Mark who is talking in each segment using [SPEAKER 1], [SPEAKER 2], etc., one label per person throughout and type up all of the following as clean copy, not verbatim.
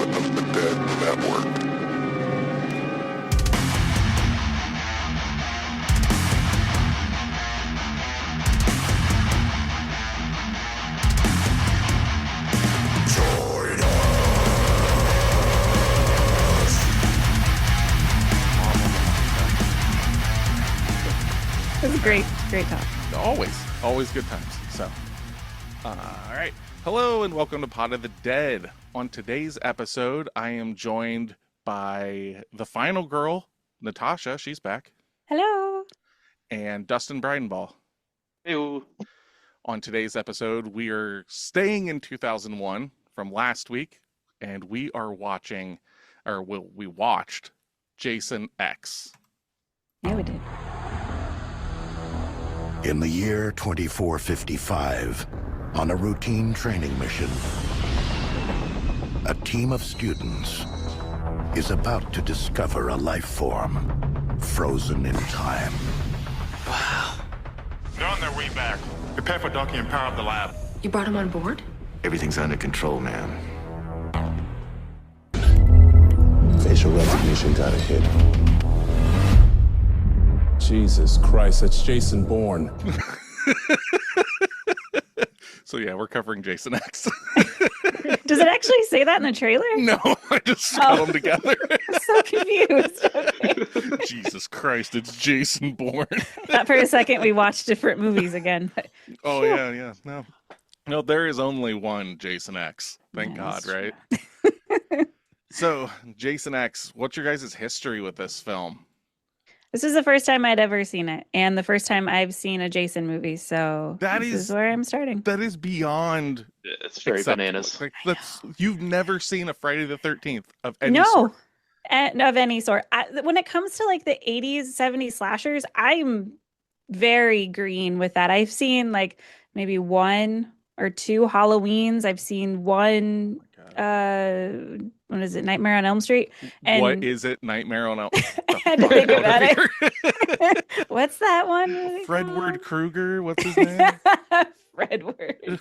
[SPEAKER 1] of the Dead Network.
[SPEAKER 2] It was great talk.
[SPEAKER 3] Always good times. So, all right. Hello and welcome to Pod of the Dead. On today's episode, I am joined by the final girl, Natasha. She's back.
[SPEAKER 2] Hello.
[SPEAKER 3] And Dustin Breidenball.
[SPEAKER 4] Ew.
[SPEAKER 3] On today's episode, we are staying in 2001 from last week, and we are watching, we watched Jason X.
[SPEAKER 2] Yeah, we did.
[SPEAKER 5] In the year 2455, on a routine training mission, a team of students is about to discover a life form frozen in time.
[SPEAKER 6] They're on their way back. Prepare for docking and power up the lab.
[SPEAKER 7] You brought him on board?
[SPEAKER 8] Everything's under control, ma'am.
[SPEAKER 9] Facial recognition got a hit. Jesus Christ, that's Jason Bourne.
[SPEAKER 3] So yeah, we're covering Jason X.
[SPEAKER 2] Does it actually say that in the trailer?
[SPEAKER 3] No, I just saw them together.
[SPEAKER 2] I'm so confused. Okay.
[SPEAKER 3] Jesus Christ, it's Jason Bourne.
[SPEAKER 2] Thought for a second we watched different movies again. But...
[SPEAKER 3] Oh yeah. No, there is only one Jason X. Thank God, right? So, Jason X, what's your guys' history with this film?
[SPEAKER 2] This is the first time I'd ever seen it, and the first time I've seen a Jason movie, so this is where I'm starting.
[SPEAKER 3] That is beyond
[SPEAKER 4] It's very
[SPEAKER 3] acceptable.
[SPEAKER 4] bananas.
[SPEAKER 3] Like, you've never seen a Friday the 13th of any sort.
[SPEAKER 2] Of any sort. When it comes to like the 80s, 70s slashers, I'm very green with that. I've seen like maybe one or two Halloweens. I've seen one, what is it, Nightmare on Elm Street? And
[SPEAKER 3] what is it, Nightmare on Elm?
[SPEAKER 2] I had to think about it. What's that one movie
[SPEAKER 3] Fredward
[SPEAKER 2] called?
[SPEAKER 3] Krueger, what's his name?
[SPEAKER 2] Fredward.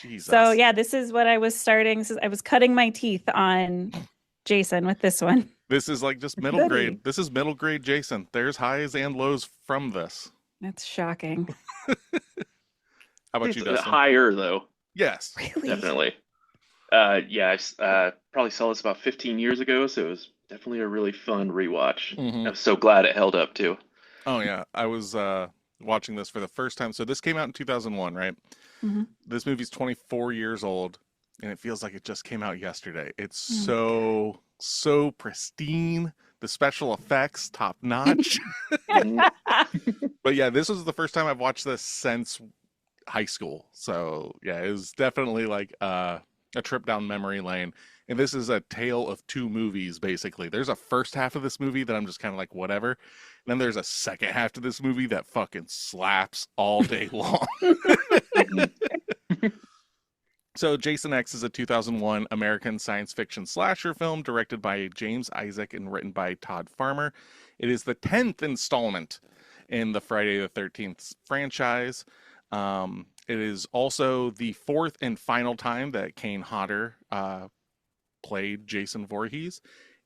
[SPEAKER 3] Jesus.
[SPEAKER 2] So yeah, this is what I was starting. I was cutting my teeth on Jason with this one.
[SPEAKER 3] This is like just middle grade. This is middle grade Jason. There's highs and lows from this.
[SPEAKER 2] That's shocking.
[SPEAKER 3] How about you, Dustin?
[SPEAKER 4] Higher, though.
[SPEAKER 3] Yes.
[SPEAKER 2] Really?
[SPEAKER 4] Definitely. Yeah, I probably saw this about 15 years ago, so it was definitely a really fun rewatch.
[SPEAKER 3] Mhm.
[SPEAKER 4] I'm so glad it held up, too.
[SPEAKER 3] Oh, yeah. I was watching this for the first time. So this came out in 2001, right?
[SPEAKER 2] Mm-hmm.
[SPEAKER 3] This movie's 24 years old, and it feels like it just came out yesterday. It's so pristine. The special effects, top notch. But yeah, this was the first time I've watched this since high school. So yeah, it was definitely like a trip down memory lane. And this is a tale of two movies, basically. There's a first half of this movie that I'm just kind of like, whatever. And then there's a second half to this movie that fucking slaps all day long. So Jason X is a 2001 American science fiction slasher film directed by James Isaac and written by Todd Farmer. It is the 10th installment in the Friday the 13th franchise. It is also the fourth and final time that Kane Hodder played Jason Voorhees.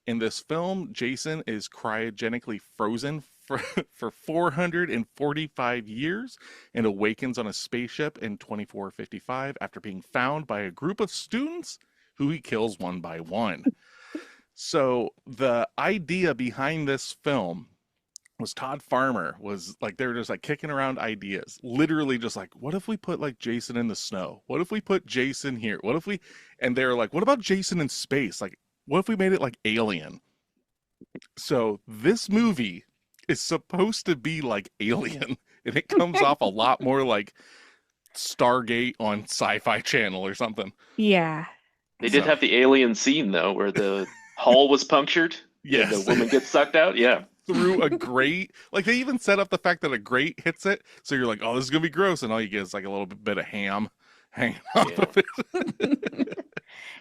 [SPEAKER 3] In this film, Jason is cryogenically frozen for 445 years and awakens on a spaceship in 2455 after being found by a group of students who he kills one by one. So the idea behind this film was Todd Farmer was like, they were just like kicking around ideas, literally just like, what if we put like Jason in the snow? What if we put Jason here? What if we, and they were like, what about Jason in space? Like, what if we made it like Alien? So this movie is supposed to be like Alien, and it comes off a lot more like Stargate on Sci-Fi Channel or something.
[SPEAKER 2] Yeah.
[SPEAKER 4] They did have the alien scene, though, where the hull was punctured.
[SPEAKER 3] Yes.
[SPEAKER 4] And the woman gets sucked out. Yeah.
[SPEAKER 3] Through a grate. Like, they even set up the fact that a grate hits it, so you're like, oh, this is gonna be gross, and all you get is like a little bit of ham hanging off of it.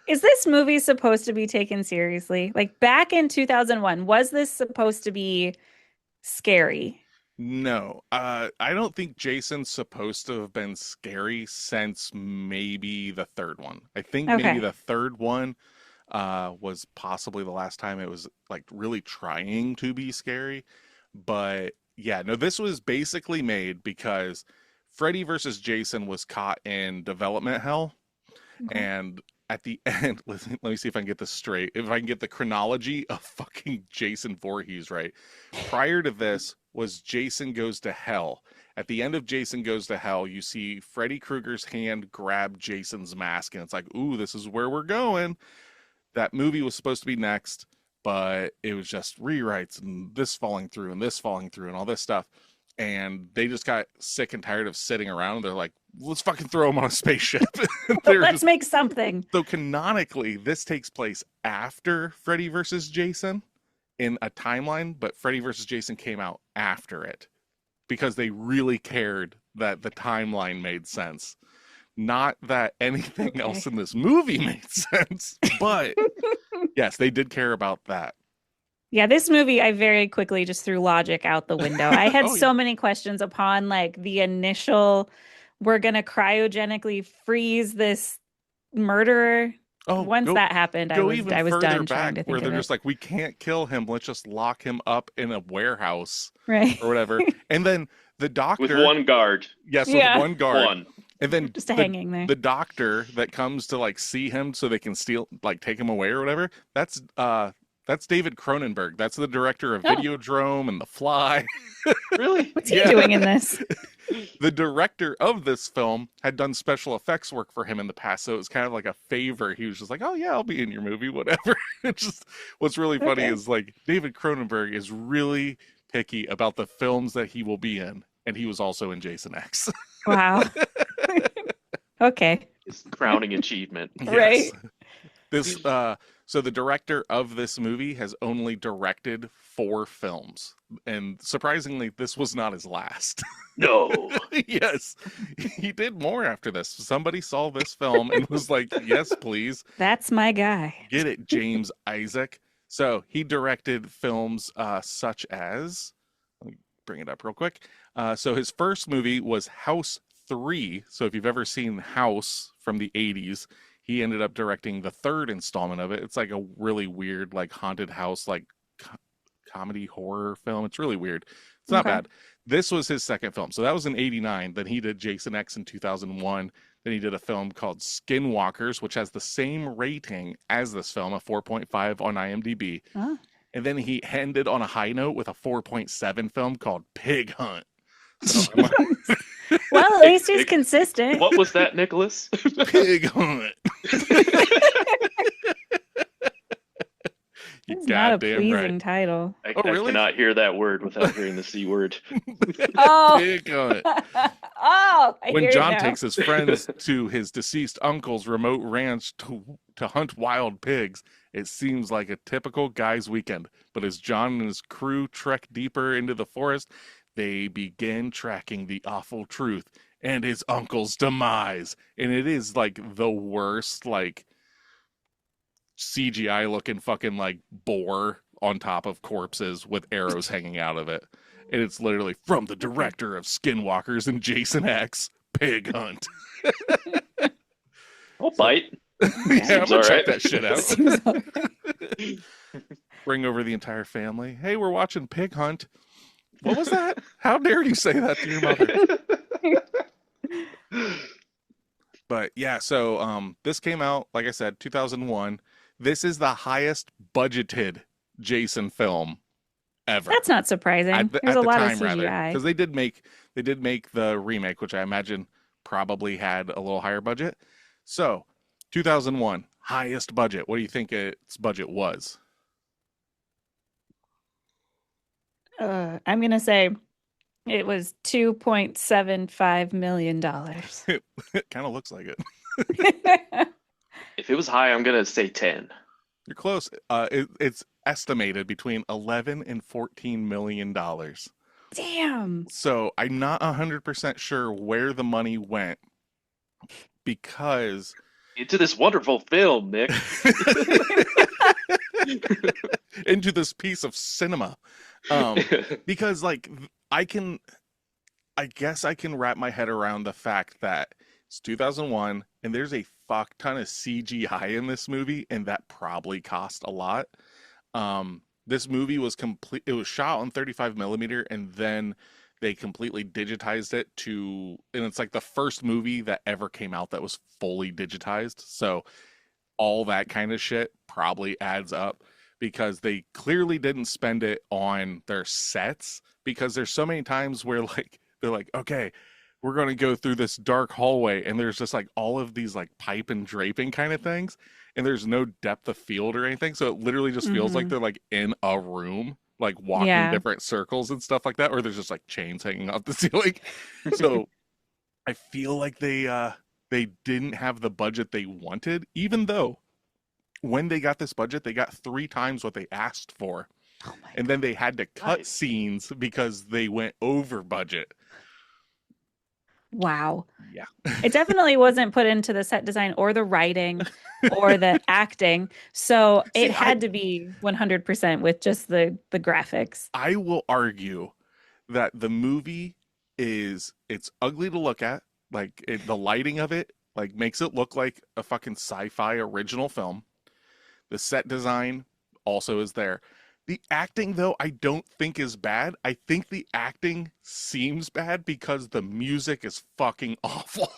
[SPEAKER 2] Is this movie supposed to be taken seriously? Like back in 2001, was this supposed to be scary?
[SPEAKER 3] No, I don't think Jason's supposed to have been scary since maybe the third one. I think maybe the third one, was possibly the last time it was like really trying to be scary. But yeah, no, this was basically made because Freddy versus Jason was caught in development hell.
[SPEAKER 2] Okay.
[SPEAKER 3] And at the end, let me see if I can get this straight. If I can get the chronology of fucking Jason Voorhees right. Prior to this was Jason Goes to Hell. At the end of Jason Goes to Hell, you see Freddy Krueger's hand grab Jason's mask, and it's like, ooh, this is where we're going. That movie was supposed to be next, but it was just rewrites and this falling through and this falling through and all this stuff. And they just got sick and tired of sitting around. They're like, let's fucking throw him on a spaceship.
[SPEAKER 2] Let's make something.
[SPEAKER 3] So canonically, this takes place after Freddy versus Jason in a timeline, but Freddy versus Jason came out after it because they really cared that the timeline made sense. Not that anything else in this movie made sense, but yes, they did care about that.
[SPEAKER 2] Yeah, this movie, I very quickly just threw logic out the window. I had so many questions upon like the initial, we're going to cryogenically freeze this murderer. Once that happened, I was done trying to think
[SPEAKER 3] where they're
[SPEAKER 2] of
[SPEAKER 3] just like, we can't kill him. Let's just lock him up in a warehouse,
[SPEAKER 2] right,
[SPEAKER 3] or whatever. And then the doctor
[SPEAKER 4] with one guard.
[SPEAKER 3] Yes, with one guard.
[SPEAKER 4] One.
[SPEAKER 3] And then
[SPEAKER 2] just hanging there.
[SPEAKER 3] The doctor that comes to like see him so they can take him away or whatever. That's David Cronenberg. That's the director of Videodrome and The Fly.
[SPEAKER 4] Really?
[SPEAKER 2] What's he doing in this?
[SPEAKER 3] The director of this film had done special effects work for him in the past, so it was kind of like a favor. He was just like, oh yeah, I'll be in your movie, whatever. It's just, what's really funny is like David Cronenberg is really picky about the films that he will be in, and he was also in Jason X.
[SPEAKER 2] Wow. Okay.
[SPEAKER 4] His crowning achievement.
[SPEAKER 2] Right.
[SPEAKER 3] This so the director of this movie has only directed 4 films. And surprisingly, this was not his last.
[SPEAKER 4] No.
[SPEAKER 3] Yes. He did more after this. Somebody saw this film and was like, yes, please.
[SPEAKER 2] That's my guy.
[SPEAKER 3] Get it, James Isaac. So he directed films such as, let me bring it up real quick. So his first movie was House 3. So if you've ever seen House from the 80s, he ended up directing the 3rd installment of it. It's like a really weird, like haunted house, like comedy horror film. It's really weird. It's not bad. This was his second film. So that was in 89. Then he did Jason X in 2001. Then he did a film called Skinwalkers, which has the same rating as this film, a 4.5 on IMDb.
[SPEAKER 2] Oh.
[SPEAKER 3] And then he ended on a high note with a 4.7 film called Pig Hunt. So
[SPEAKER 2] well, at least he's consistent.
[SPEAKER 4] What was that, Nicholas?
[SPEAKER 3] Pig Hunt.
[SPEAKER 2] It's not a pleasing title.
[SPEAKER 4] I
[SPEAKER 3] really?
[SPEAKER 4] cannot hear that word without hearing the C word.
[SPEAKER 2] Oh.
[SPEAKER 3] Pig Hunt.
[SPEAKER 2] Oh, I
[SPEAKER 3] When
[SPEAKER 2] hear
[SPEAKER 3] John
[SPEAKER 2] now.
[SPEAKER 3] takes his friends to his deceased uncle's remote ranch to hunt wild pigs, it seems like a typical guy's weekend. But as John and his crew trek deeper into the forest, they begin tracking the awful truth and his uncle's demise. And it is like the worst, like CGI looking fucking like boar on top of corpses with arrows hanging out of it. And it's literally from the director of Skinwalkers and Jason X, Pig Hunt.
[SPEAKER 4] I'll bite.
[SPEAKER 3] Yeah, I'm gonna check
[SPEAKER 4] alright.
[SPEAKER 3] that shit out. Bring over the entire family. Hey, we're watching Pig Hunt. What was that? How dare you say that to your mother? But yeah, so this came out, like I said, 2001. This is the highest budgeted Jason film ever.
[SPEAKER 2] That's not surprising. There's a lot of CGI.
[SPEAKER 3] Because they did make the remake, which I imagine probably had a little higher budget. So 2001, highest budget. What do you think its budget was?
[SPEAKER 2] I'm gonna say it was $2.75 million.
[SPEAKER 3] It kind of looks like it.
[SPEAKER 4] If it was high, I'm gonna say 10.
[SPEAKER 3] You're close. It's estimated between 11 and 14 million dollars.
[SPEAKER 2] Damn.
[SPEAKER 3] So I'm not 100% sure where the money went because
[SPEAKER 4] Into this wonderful film, Nick.
[SPEAKER 3] into this piece of cinema. Because like I guess I can wrap my head around the fact that it's 2001 and there's a fuck ton of CGI in this movie, and that probably cost a lot. This movie was it was shot on 35 millimeter, and then they completely digitized it and it's like the first movie that ever came out that was fully digitized. So all that kind of shit probably adds up, because they clearly didn't spend it on their sets, because there's so many times where like they're like, okay, we're going to go through this dark hallway, and there's just like all of these like pipe and draping kind of things, and there's no depth of field or anything, so it literally just feels like they're like in a room, like walking different circles and stuff like that, or there's just like chains hanging off the ceiling. So I feel like they didn't have the budget they wanted, even though when they got this budget, they got 3 times what they asked for. And then they had to cut scenes because they went over budget.
[SPEAKER 2] Wow.
[SPEAKER 3] Yeah.
[SPEAKER 2] It definitely wasn't put into the set design or the writing or the acting. So it had to be 100% with just the graphics.
[SPEAKER 3] I will argue that the movie it's ugly to look at. Like the lighting of it like makes it look like a fucking sci-fi original film. The set design also is there. The acting, though, I don't think is bad. I think the acting seems bad because the music is fucking awful.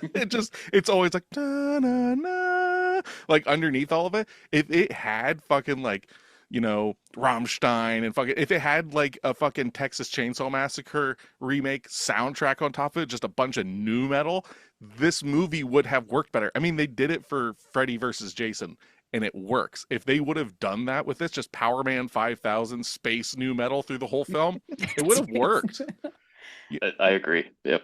[SPEAKER 3] It's always like, na, na, na, like underneath all of it. If it had fucking like, you know, Rammstein and fucking, if it had like a fucking Texas Chainsaw Massacre remake soundtrack on top of it, just a bunch of nu metal, this movie would have worked better. I mean, they did it for Freddy versus Jason, and it works. If they would have done that with this, just Power Man 5000 space nu metal through the whole film, it would have worked.
[SPEAKER 4] I agree. Yep.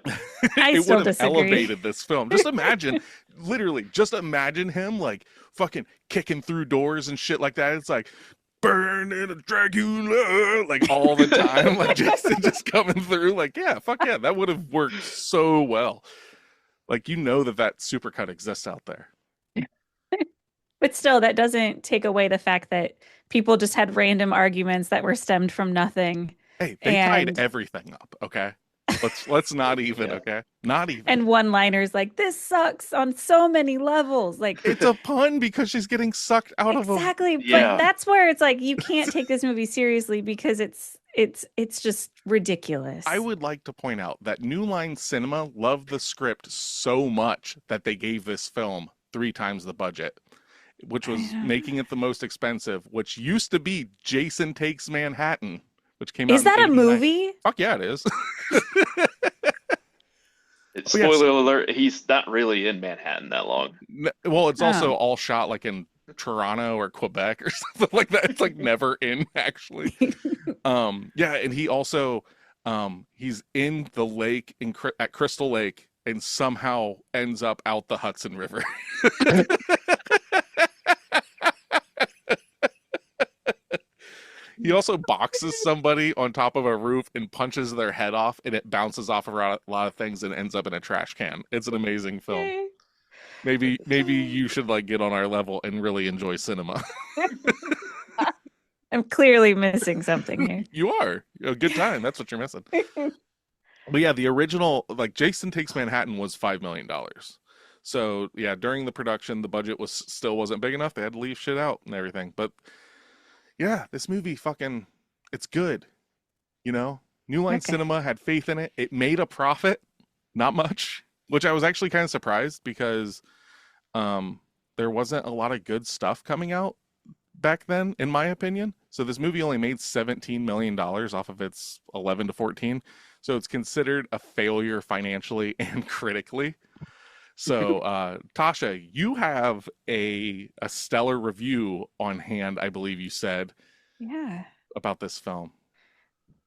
[SPEAKER 3] It would have elevated this film. Just imagine, literally, just imagine him like fucking kicking through doors and shit like that. It's like, burn in a Dracula, like all the time, like Jason just coming through. Like, yeah, fuck yeah, that would have worked so well. Like, you know that supercut exists out there.
[SPEAKER 2] But still, that doesn't take away the fact that people just had random arguments that were stemmed from nothing.
[SPEAKER 3] Hey, they tied everything up, okay? Let's not even, okay? Not even.
[SPEAKER 2] And one-liners like, this sucks on so many levels. Like,
[SPEAKER 3] it's a pun because she's getting sucked out of a...
[SPEAKER 2] Exactly, but that's where it's like, you can't take this movie seriously because it's just ridiculous.
[SPEAKER 3] I would like to point out that New Line Cinema loved the script so much that they gave this film 3 times the budget, which was making it the most expensive, which used to be Jason Takes Manhattan, which came out in 89.
[SPEAKER 2] Is that a movie?
[SPEAKER 3] Fuck yeah, it is.
[SPEAKER 4] Spoiler alert, he's not really in Manhattan that long.
[SPEAKER 3] Well, it's also all shot like in Toronto or Quebec or something like that. It's like never in, actually. Yeah, and he also he's in the lake at Crystal Lake and somehow ends up out the Hudson River. He also boxes somebody on top of a roof and punches their head off, and it bounces off a lot of things and ends up in a trash can. It's an amazing film. Maybe you should like get on our level and really enjoy cinema.
[SPEAKER 2] I'm clearly missing something here.
[SPEAKER 3] You are. A good time. That's what you're missing. But yeah, the original, like Jason Takes Manhattan was $5 million. So yeah, during the production, the budget still wasn't big enough. They had to leave shit out and everything. But yeah, this movie it's good. You know, New Line Cinema had faith in it. It made a profit, not much, which I was actually kind of surprised because there wasn't a lot of good stuff coming out back then, in my opinion. So this movie only made $17 million off of its 11 to 14. So it's considered a failure financially and critically. So, Tasha, you have a stellar review on hand, I believe you said.
[SPEAKER 2] Yeah.
[SPEAKER 3] About this film.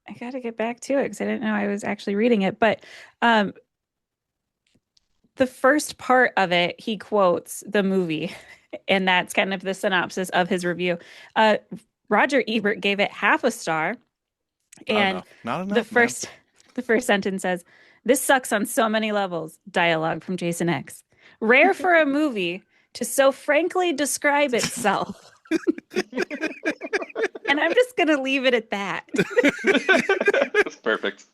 [SPEAKER 2] I got to get back to it because I didn't know I was actually reading it. But the first part of it, he quotes the movie, and that's kind of the synopsis of his review. Roger Ebert gave it half a star, and
[SPEAKER 3] not enough,
[SPEAKER 2] the first sentence says, "This sucks on so many levels." Dialogue from Jason X. Rare for a movie to so frankly describe itself. And I'm just going to leave it at that.
[SPEAKER 4] That's perfect.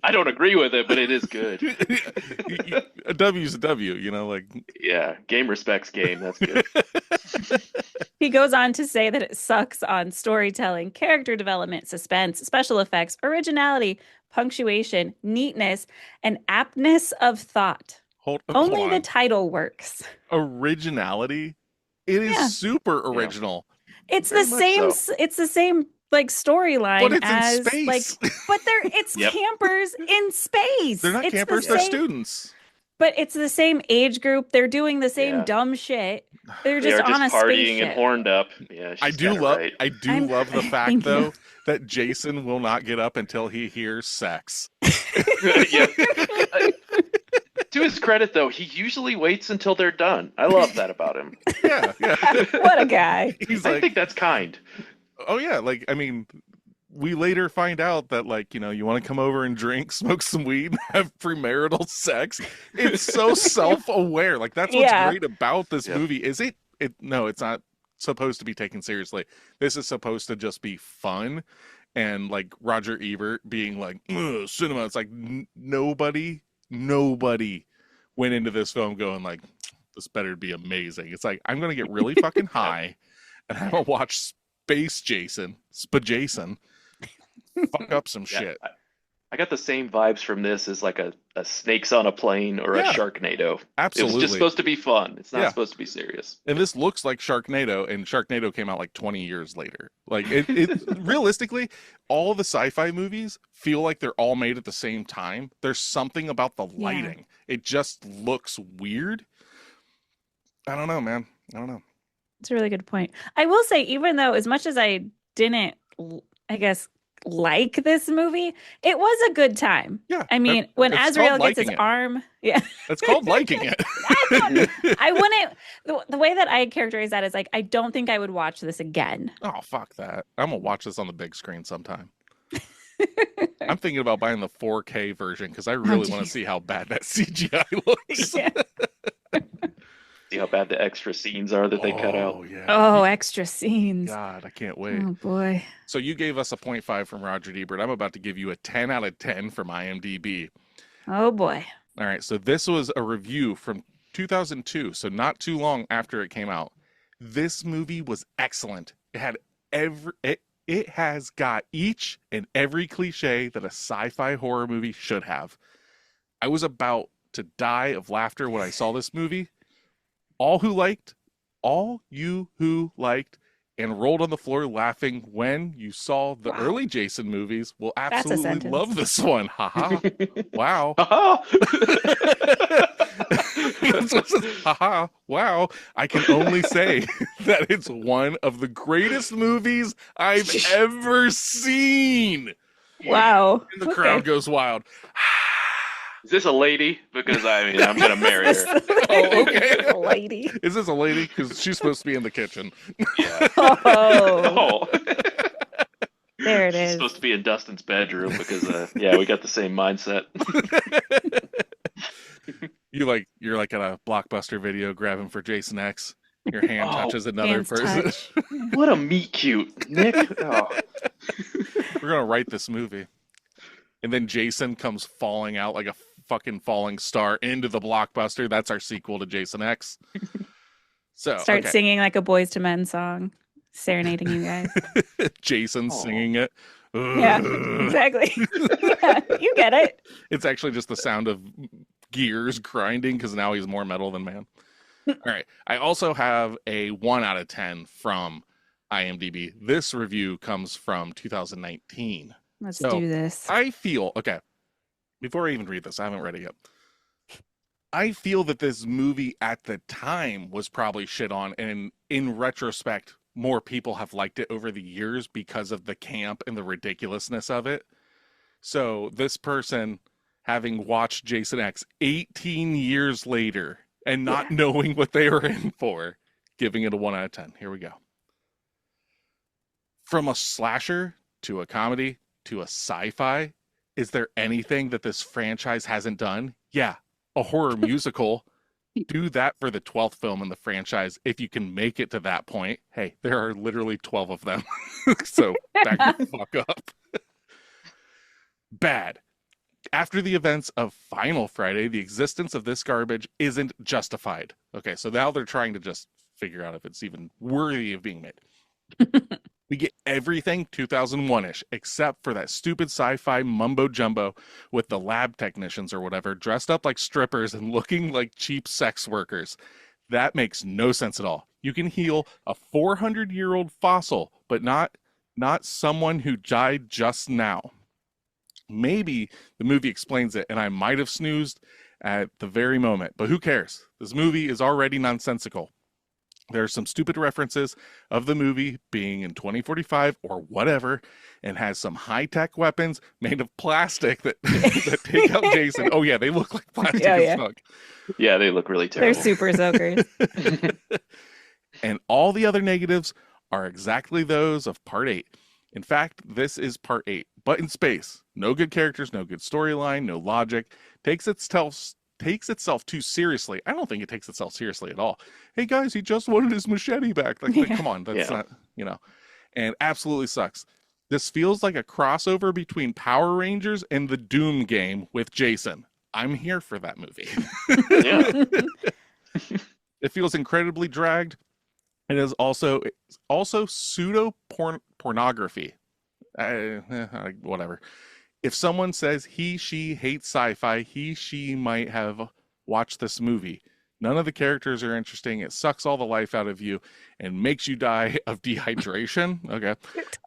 [SPEAKER 4] I don't agree with it, but it is good.
[SPEAKER 3] A W's a W, you know, like.
[SPEAKER 4] Yeah, game respects game. That's good.
[SPEAKER 2] He goes on to say that it sucks on storytelling, character development, suspense, special effects, originality, punctuation, neatness, and aptness of thought. Only the title works.
[SPEAKER 3] Originality? It is super original.
[SPEAKER 2] It's the same.
[SPEAKER 4] So.
[SPEAKER 2] It's the same like storyline
[SPEAKER 3] But it's
[SPEAKER 2] as
[SPEAKER 3] in space.
[SPEAKER 2] like. But it's campers in space.
[SPEAKER 3] They're not
[SPEAKER 2] It's
[SPEAKER 3] campers.
[SPEAKER 2] the
[SPEAKER 3] They're
[SPEAKER 2] same-
[SPEAKER 3] students.
[SPEAKER 2] But it's the same age group. They're doing the same dumb shit. They're just
[SPEAKER 4] They're
[SPEAKER 2] on
[SPEAKER 4] just
[SPEAKER 2] a
[SPEAKER 4] partying
[SPEAKER 2] spaceship.
[SPEAKER 4] and horned up. Yeah,
[SPEAKER 3] I
[SPEAKER 4] she's
[SPEAKER 3] do
[SPEAKER 4] got it
[SPEAKER 3] love.
[SPEAKER 4] right.
[SPEAKER 3] I do love the fact
[SPEAKER 2] Thank you.
[SPEAKER 3] though that Jason will not get up until he hears sex.
[SPEAKER 4] Yeah. To his credit, though, he usually waits until they're done. I love that about him.
[SPEAKER 3] Yeah.
[SPEAKER 2] What a guy.
[SPEAKER 3] He's
[SPEAKER 4] I
[SPEAKER 3] like,
[SPEAKER 4] think that's kind.
[SPEAKER 3] oh yeah, like I mean, we later find out that like, you know, you want to come over and drink, smoke some weed, have premarital sex. It's so self-aware. Like that's what's great about this movie. Is it no, it's not supposed to be taken seriously. This is supposed to just be fun. And like Roger Ebert being like, cinema. It's like nobody went into this film going like, this better be amazing. It's like, I'm going to get really fucking high and I'm going to watch Jason, fuck up some shit.
[SPEAKER 4] I got the same vibes from this as like a Snakes on a Plane or a Sharknado.
[SPEAKER 3] Absolutely.
[SPEAKER 4] It was just supposed to be fun. It's not supposed to be serious.
[SPEAKER 3] And this looks like Sharknado, and Sharknado came out like 20 years later. Like it realistically, all the sci-fi movies feel like they're all made at the same time. There's something about the lighting. It just looks weird. I don't know, man. I don't know.
[SPEAKER 2] It's a really good point. I will say, even though as much as I didn't, I guess, like this movie, it was a good time.
[SPEAKER 3] Yeah.
[SPEAKER 2] I mean, when
[SPEAKER 3] it's
[SPEAKER 2] Azrael
[SPEAKER 3] called
[SPEAKER 2] gets his
[SPEAKER 3] liking it.
[SPEAKER 2] arm,
[SPEAKER 3] It's called liking it.
[SPEAKER 2] I wouldn't. The way that I characterize that is like, I don't think I would watch this again.
[SPEAKER 3] Oh, fuck that. I'm going to watch this on the big screen sometime. I'm thinking about buying the 4K version because I really want to see how bad that CGI looks.
[SPEAKER 4] See how bad the extra scenes are that they cut out.
[SPEAKER 3] Yeah.
[SPEAKER 2] Oh, extra scenes.
[SPEAKER 3] God, I can't wait.
[SPEAKER 2] Oh boy.
[SPEAKER 3] So you gave us a 0.5 from Roger Ebert. I'm about to give you a 10 out of 10 from IMDb.
[SPEAKER 2] Oh boy.
[SPEAKER 3] All right, so this was a review from 2002, so not too long after it came out. This movie was excellent. It had it has got each and every cliche that a sci-fi horror movie should have. I was about to die of laughter when I saw this movie. All you who liked and rolled on the floor laughing when you saw the early Jason movies will absolutely love this one. Haha. Wow. Haha. Wow. I can only say that it's one of the greatest movies I've ever seen.
[SPEAKER 2] Wow.
[SPEAKER 3] And the crowd goes wild.
[SPEAKER 4] Is this a lady? Because I mean, I'm gonna marry her.
[SPEAKER 3] Oh, okay.
[SPEAKER 2] A lady.
[SPEAKER 3] Is this a lady? Because she's supposed to be in the kitchen.
[SPEAKER 4] Yeah.
[SPEAKER 2] Oh.
[SPEAKER 4] Oh.
[SPEAKER 2] There it
[SPEAKER 4] She's
[SPEAKER 2] is.
[SPEAKER 4] supposed to be in Dustin's bedroom because we got the same mindset.
[SPEAKER 3] You're like at a Blockbuster video grabbing for Jason X. Your hand touches another
[SPEAKER 2] Hands
[SPEAKER 3] person.
[SPEAKER 2] touch.
[SPEAKER 4] What a meet cute, Nick. Oh.
[SPEAKER 3] We're gonna write this movie, and then Jason comes falling out like a fucking falling star into the Blockbuster. That's our sequel to Jason X. So
[SPEAKER 2] Start singing like a Boys to Men song, serenading you guys.
[SPEAKER 3] Jason singing it.
[SPEAKER 2] Yeah, exactly. Yeah, you get it.
[SPEAKER 3] It's actually just the sound of gears grinding because now he's more metal than man. All right. I also have a 1 out of 10 from IMDb. This review comes from 2019.
[SPEAKER 2] Let's do this.
[SPEAKER 3] I feel, before I even read this, I haven't read it yet. I feel that this movie at the time was probably shit on, and in retrospect, more people have liked it over the years because of the camp and the ridiculousness of it. So this person, having watched Jason X 18 years later and not knowing what they were in for, giving it a 1 out of 10. Here we go. From a slasher to a comedy to a sci-fi, is there anything that this franchise hasn't done? Yeah, a horror musical. Do that for the 12th film in the franchise if you can make it to that point. Hey, there are literally 12 of them. So back the fuck up. Bad. After the events of Final Friday, the existence of this garbage isn't justified. Okay, so now they're trying to just figure out if it's even worthy of being made. We get everything 2001-ish, except for that stupid sci-fi mumbo-jumbo with the lab technicians or whatever, dressed up like strippers and looking like cheap sex workers. That makes no sense at all. You can heal a 400-year-old fossil, but not someone who died just now. Maybe the movie explains it, and I might have snoozed at the very moment, but who cares? This movie is already nonsensical. There are some stupid references of the movie being in 2045 or whatever, and has some high-tech weapons made of plastic that, that take out Jason. Oh, yeah, they look like plastic as fuck.
[SPEAKER 4] Yeah, they look really terrible.
[SPEAKER 2] They're super soakers.
[SPEAKER 3] And all the other negatives are exactly those of Part 8. In fact, this is Part 8, but in space. No good characters, no good storyline, no logic. Takes itself too seriously. I don't think it takes itself seriously at all. Hey guys, he just wanted his machete back. Like come on, that's not, and absolutely sucks. This feels like a crossover between Power Rangers and the Doom game with Jason. I'm here for that movie. It feels incredibly dragged. It is also pseudo pornography. Whatever. If someone says she hates sci-fi, she might have watched this movie. None of the characters are interesting. It sucks all the life out of you and makes you die of dehydration. Okay.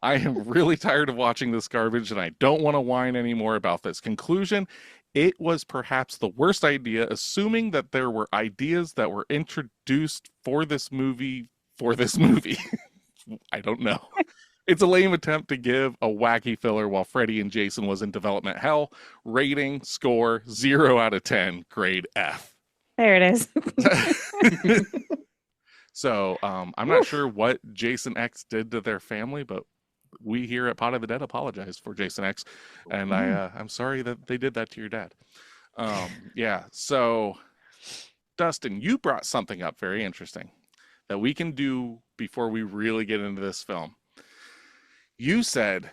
[SPEAKER 3] I am really tired of watching this garbage, and I don't want to whine anymore about this. Conclusion, it was perhaps the worst idea, assuming that there were ideas that were introduced for this movie. I don't know. It's a lame attempt to give a wacky filler while Freddy and Jason was in development hell. Rating, score, 0 out of 10, grade F.
[SPEAKER 2] There it is.
[SPEAKER 3] So I'm not sure what Jason X did to their family, but we here at Pot of the Dead apologize for Jason X. And I'm sorry that they did that to your dad. So Dustin, you brought something up very interesting that we can do before we really get into this film. You said,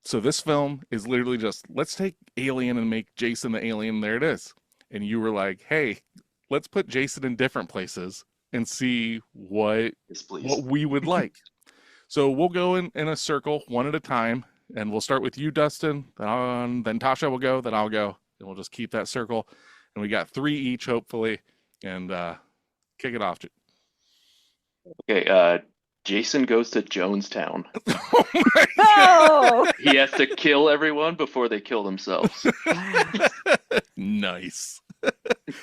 [SPEAKER 3] so this film is literally just, let's take Alien and make Jason the alien. There it is. And you were like, hey, let's put Jason in different places and see what we would like. So we'll go in a circle, one at a time, and we'll start with you, Dustin. Then Tasha will go, then I'll go, and we'll just keep that circle. And we got 3 each, hopefully, and kick it off.
[SPEAKER 4] Okay, Jason goes to Jonestown.
[SPEAKER 2] Oh!
[SPEAKER 4] He has to kill everyone before they kill themselves.
[SPEAKER 3] Nice.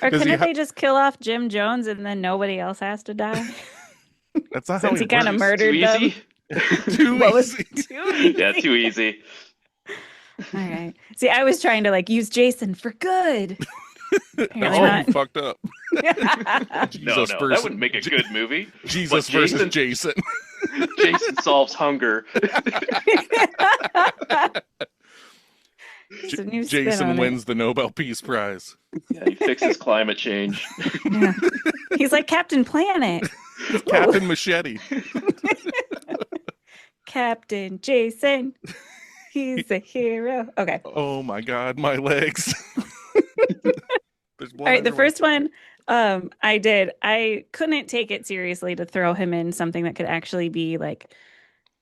[SPEAKER 2] Or couldn't they just kill off Jim Jones and then nobody else has to die?
[SPEAKER 3] That's not how
[SPEAKER 2] Since he kind of
[SPEAKER 3] works.
[SPEAKER 2] murdered
[SPEAKER 4] Too
[SPEAKER 2] them.
[SPEAKER 4] easy?
[SPEAKER 3] Too
[SPEAKER 2] What was
[SPEAKER 3] easy.
[SPEAKER 2] too easy?
[SPEAKER 4] Yeah, too easy.
[SPEAKER 2] All right. See, I was trying to use Jason for good. Apparently
[SPEAKER 3] Oh,
[SPEAKER 2] not.
[SPEAKER 3] you fucked up.
[SPEAKER 4] No,
[SPEAKER 3] Jesus
[SPEAKER 4] that
[SPEAKER 3] versus-
[SPEAKER 4] wouldn't make a good movie.
[SPEAKER 3] Jesus
[SPEAKER 4] But
[SPEAKER 3] versus Jason.
[SPEAKER 4] Jason solves hunger.
[SPEAKER 2] It's a new spin
[SPEAKER 3] Jason
[SPEAKER 2] on it.
[SPEAKER 3] wins the Nobel Peace Prize.
[SPEAKER 4] Yeah, he fixes climate change.
[SPEAKER 2] Yeah. He's like Captain Planet.
[SPEAKER 3] Captain Machete.
[SPEAKER 2] Captain Jason. He's a hero. Okay.
[SPEAKER 3] Oh my God, my legs. There's blood
[SPEAKER 2] All right. The
[SPEAKER 3] everywhere.
[SPEAKER 2] first one I did. I couldn't take it seriously to throw him in something that could actually be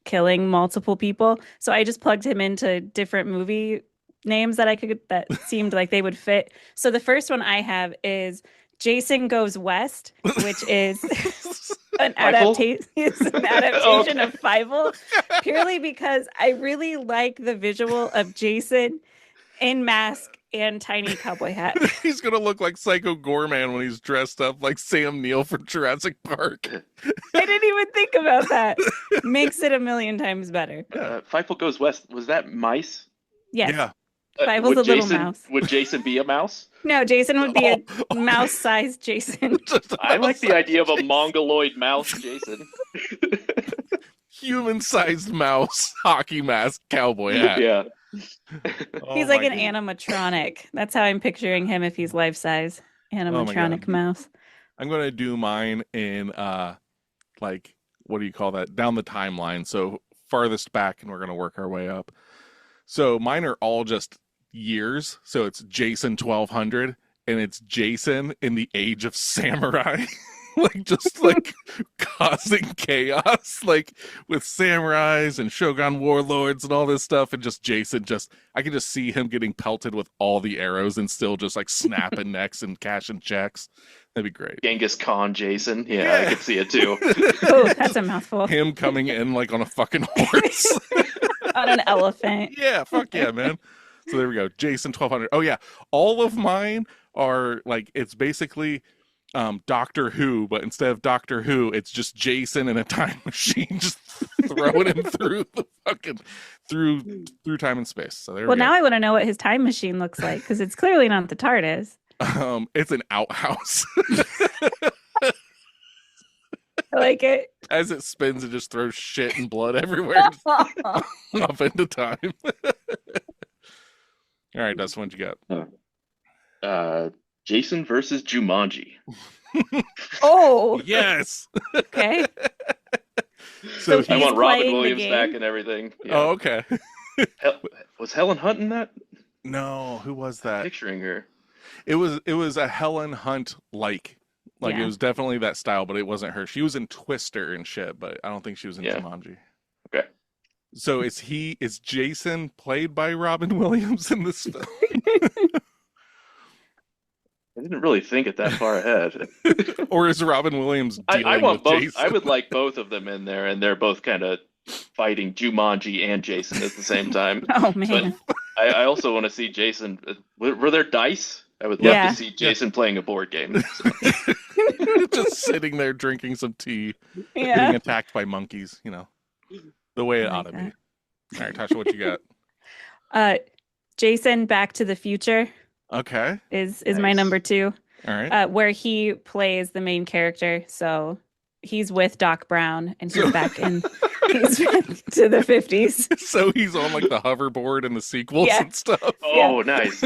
[SPEAKER 2] killing multiple people. So I just plugged him into different movie names that seemed like they would fit. So the first one I have is Jason Goes West, which is an adaptation of Fievel, purely because I really like the visual of Jason in mask and tiny cowboy hat.
[SPEAKER 3] He's gonna look like Psycho Gorman when he's dressed up like Sam Neill from Jurassic Park.
[SPEAKER 2] I didn't even think about that. Makes it a million times better.
[SPEAKER 4] Fievel Goes West. Was that mice?
[SPEAKER 2] Yes.
[SPEAKER 3] Yeah.
[SPEAKER 2] Fievel's
[SPEAKER 4] Would
[SPEAKER 2] a little
[SPEAKER 4] Jason-
[SPEAKER 2] mouse.
[SPEAKER 4] Would Jason be a mouse?
[SPEAKER 2] No, Jason would be a mouse-sized Jason.
[SPEAKER 4] I like the idea of a mongoloid mouse Jason.
[SPEAKER 3] Human-sized mouse, hockey mask, cowboy hat.
[SPEAKER 4] Yeah.
[SPEAKER 2] He's
[SPEAKER 3] Oh
[SPEAKER 2] like
[SPEAKER 3] my
[SPEAKER 2] an animatronic. That's how I'm picturing him if he's life-size animatronic mouse.
[SPEAKER 3] I'm gonna do mine in like, what do you call that? Down the timeline. So farthest back, and we're gonna work our way up. So mine are all just years. So it's Jason 1200, and it's Jason in the age of samurai. Like, just like causing chaos, like with samurais and shogun warlords and all this stuff, and just Jason, I can just see him getting pelted with all the arrows and still just like snapping necks and cashing checks. That'd be great.
[SPEAKER 4] Genghis Khan Jason. Yeah, I could see it too.
[SPEAKER 2] Oh, that's a mouthful.
[SPEAKER 3] Him coming in like on a fucking horse.
[SPEAKER 2] On an elephant.
[SPEAKER 3] Yeah, fuck yeah, man. So there we go. Jason 1200. Oh yeah, all of mine are like, it's basically Doctor Who, but instead of Doctor Who, it's just Jason in a time machine, just throwing him through the fucking through time and space. So there we go.
[SPEAKER 2] Now I want to know what his time machine looks like, because it's clearly not the TARDIS.
[SPEAKER 3] It's an outhouse.
[SPEAKER 2] I like it.
[SPEAKER 3] As it spins, it just throws shit and blood everywhere up into time. All right, Dustin, what you got?
[SPEAKER 4] Jason versus Jumanji.
[SPEAKER 2] Oh,
[SPEAKER 3] Yes.
[SPEAKER 2] okay.
[SPEAKER 3] So
[SPEAKER 2] He's
[SPEAKER 4] I want Robin
[SPEAKER 2] playing the
[SPEAKER 4] Williams
[SPEAKER 2] game?
[SPEAKER 4] back and everything. Yeah.
[SPEAKER 3] Oh, okay.
[SPEAKER 4] Was Helen Hunt in that?
[SPEAKER 3] No, who was that?
[SPEAKER 4] Picturing her.
[SPEAKER 3] It was a Helen Hunt like
[SPEAKER 2] Yeah.
[SPEAKER 3] it was definitely that style, but it wasn't her. She was in Twister and shit, but I don't think she was in
[SPEAKER 4] Yeah.
[SPEAKER 3] Jumanji.
[SPEAKER 4] Okay.
[SPEAKER 3] So is Jason played by Robin Williams in this film?
[SPEAKER 4] I didn't really think it that far ahead.
[SPEAKER 3] Or is Robin Williams dealing
[SPEAKER 4] I want
[SPEAKER 3] with
[SPEAKER 4] both.
[SPEAKER 3] Jason?
[SPEAKER 4] I would like both of them in there, and they're both kind of fighting Jumanji and Jason at the same time.
[SPEAKER 2] Oh man.
[SPEAKER 4] But I also want to see Jason. Were there dice? I would love
[SPEAKER 2] Yeah.
[SPEAKER 4] to see Jason playing a board game. So.
[SPEAKER 3] Just sitting there drinking some tea,
[SPEAKER 2] Yeah.
[SPEAKER 3] getting attacked by monkeys, the way it
[SPEAKER 2] I
[SPEAKER 3] ought
[SPEAKER 2] like
[SPEAKER 3] to be. All right, Tasha, what you got?
[SPEAKER 2] Jason Back to the Future
[SPEAKER 3] Okay.
[SPEAKER 2] is my
[SPEAKER 4] Nice.
[SPEAKER 2] number 2.
[SPEAKER 3] All right.
[SPEAKER 2] Where he plays the main character. So he's with Doc Brown, and he's back to the 50s.
[SPEAKER 3] So he's on like the hoverboard and the sequels
[SPEAKER 2] Yeah.
[SPEAKER 3] and stuff.
[SPEAKER 4] Oh, nice.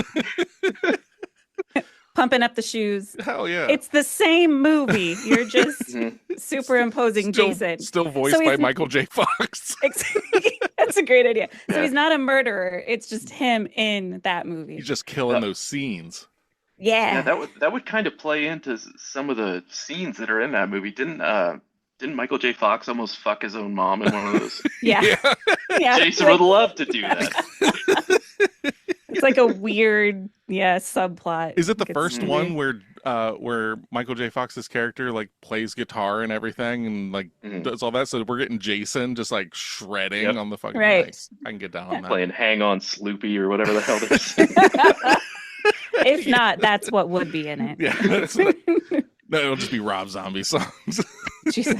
[SPEAKER 2] Pumping up the shoes.
[SPEAKER 3] Hell yeah.
[SPEAKER 2] It's the same movie. You're just
[SPEAKER 4] Mhm.
[SPEAKER 2] superimposing Jason.
[SPEAKER 3] Still voiced
[SPEAKER 2] So
[SPEAKER 3] by
[SPEAKER 2] he's-
[SPEAKER 3] Michael J. Fox.
[SPEAKER 2] That's a great idea. So
[SPEAKER 4] Yeah.
[SPEAKER 2] he's not a murderer. It's just him in that movie.
[SPEAKER 3] He's just killing those scenes.
[SPEAKER 4] Yeah,
[SPEAKER 2] Yeah.
[SPEAKER 4] that would kind of play into some of the scenes that are in that movie. Didn't Michael J. Fox almost fuck his own mom in one of those?
[SPEAKER 2] Yeah. Yeah.
[SPEAKER 4] Jason would love to do that.
[SPEAKER 2] It's like a weird, subplot.
[SPEAKER 3] Is it the
[SPEAKER 2] It's
[SPEAKER 3] first
[SPEAKER 2] movie.
[SPEAKER 3] one where Michael J. Fox's character like plays guitar and everything and like
[SPEAKER 4] Mhm.
[SPEAKER 3] does all that? So we're getting Jason just like shredding
[SPEAKER 4] Yep.
[SPEAKER 3] on the fucking
[SPEAKER 2] Right.
[SPEAKER 3] Nice. I can get down on that.
[SPEAKER 4] Playing Hang On Sloopy or whatever the hell they're saying.
[SPEAKER 2] If not, that's what would be in it.
[SPEAKER 3] Yeah. No, it'll just be Rob Zombie songs
[SPEAKER 2] Jesus.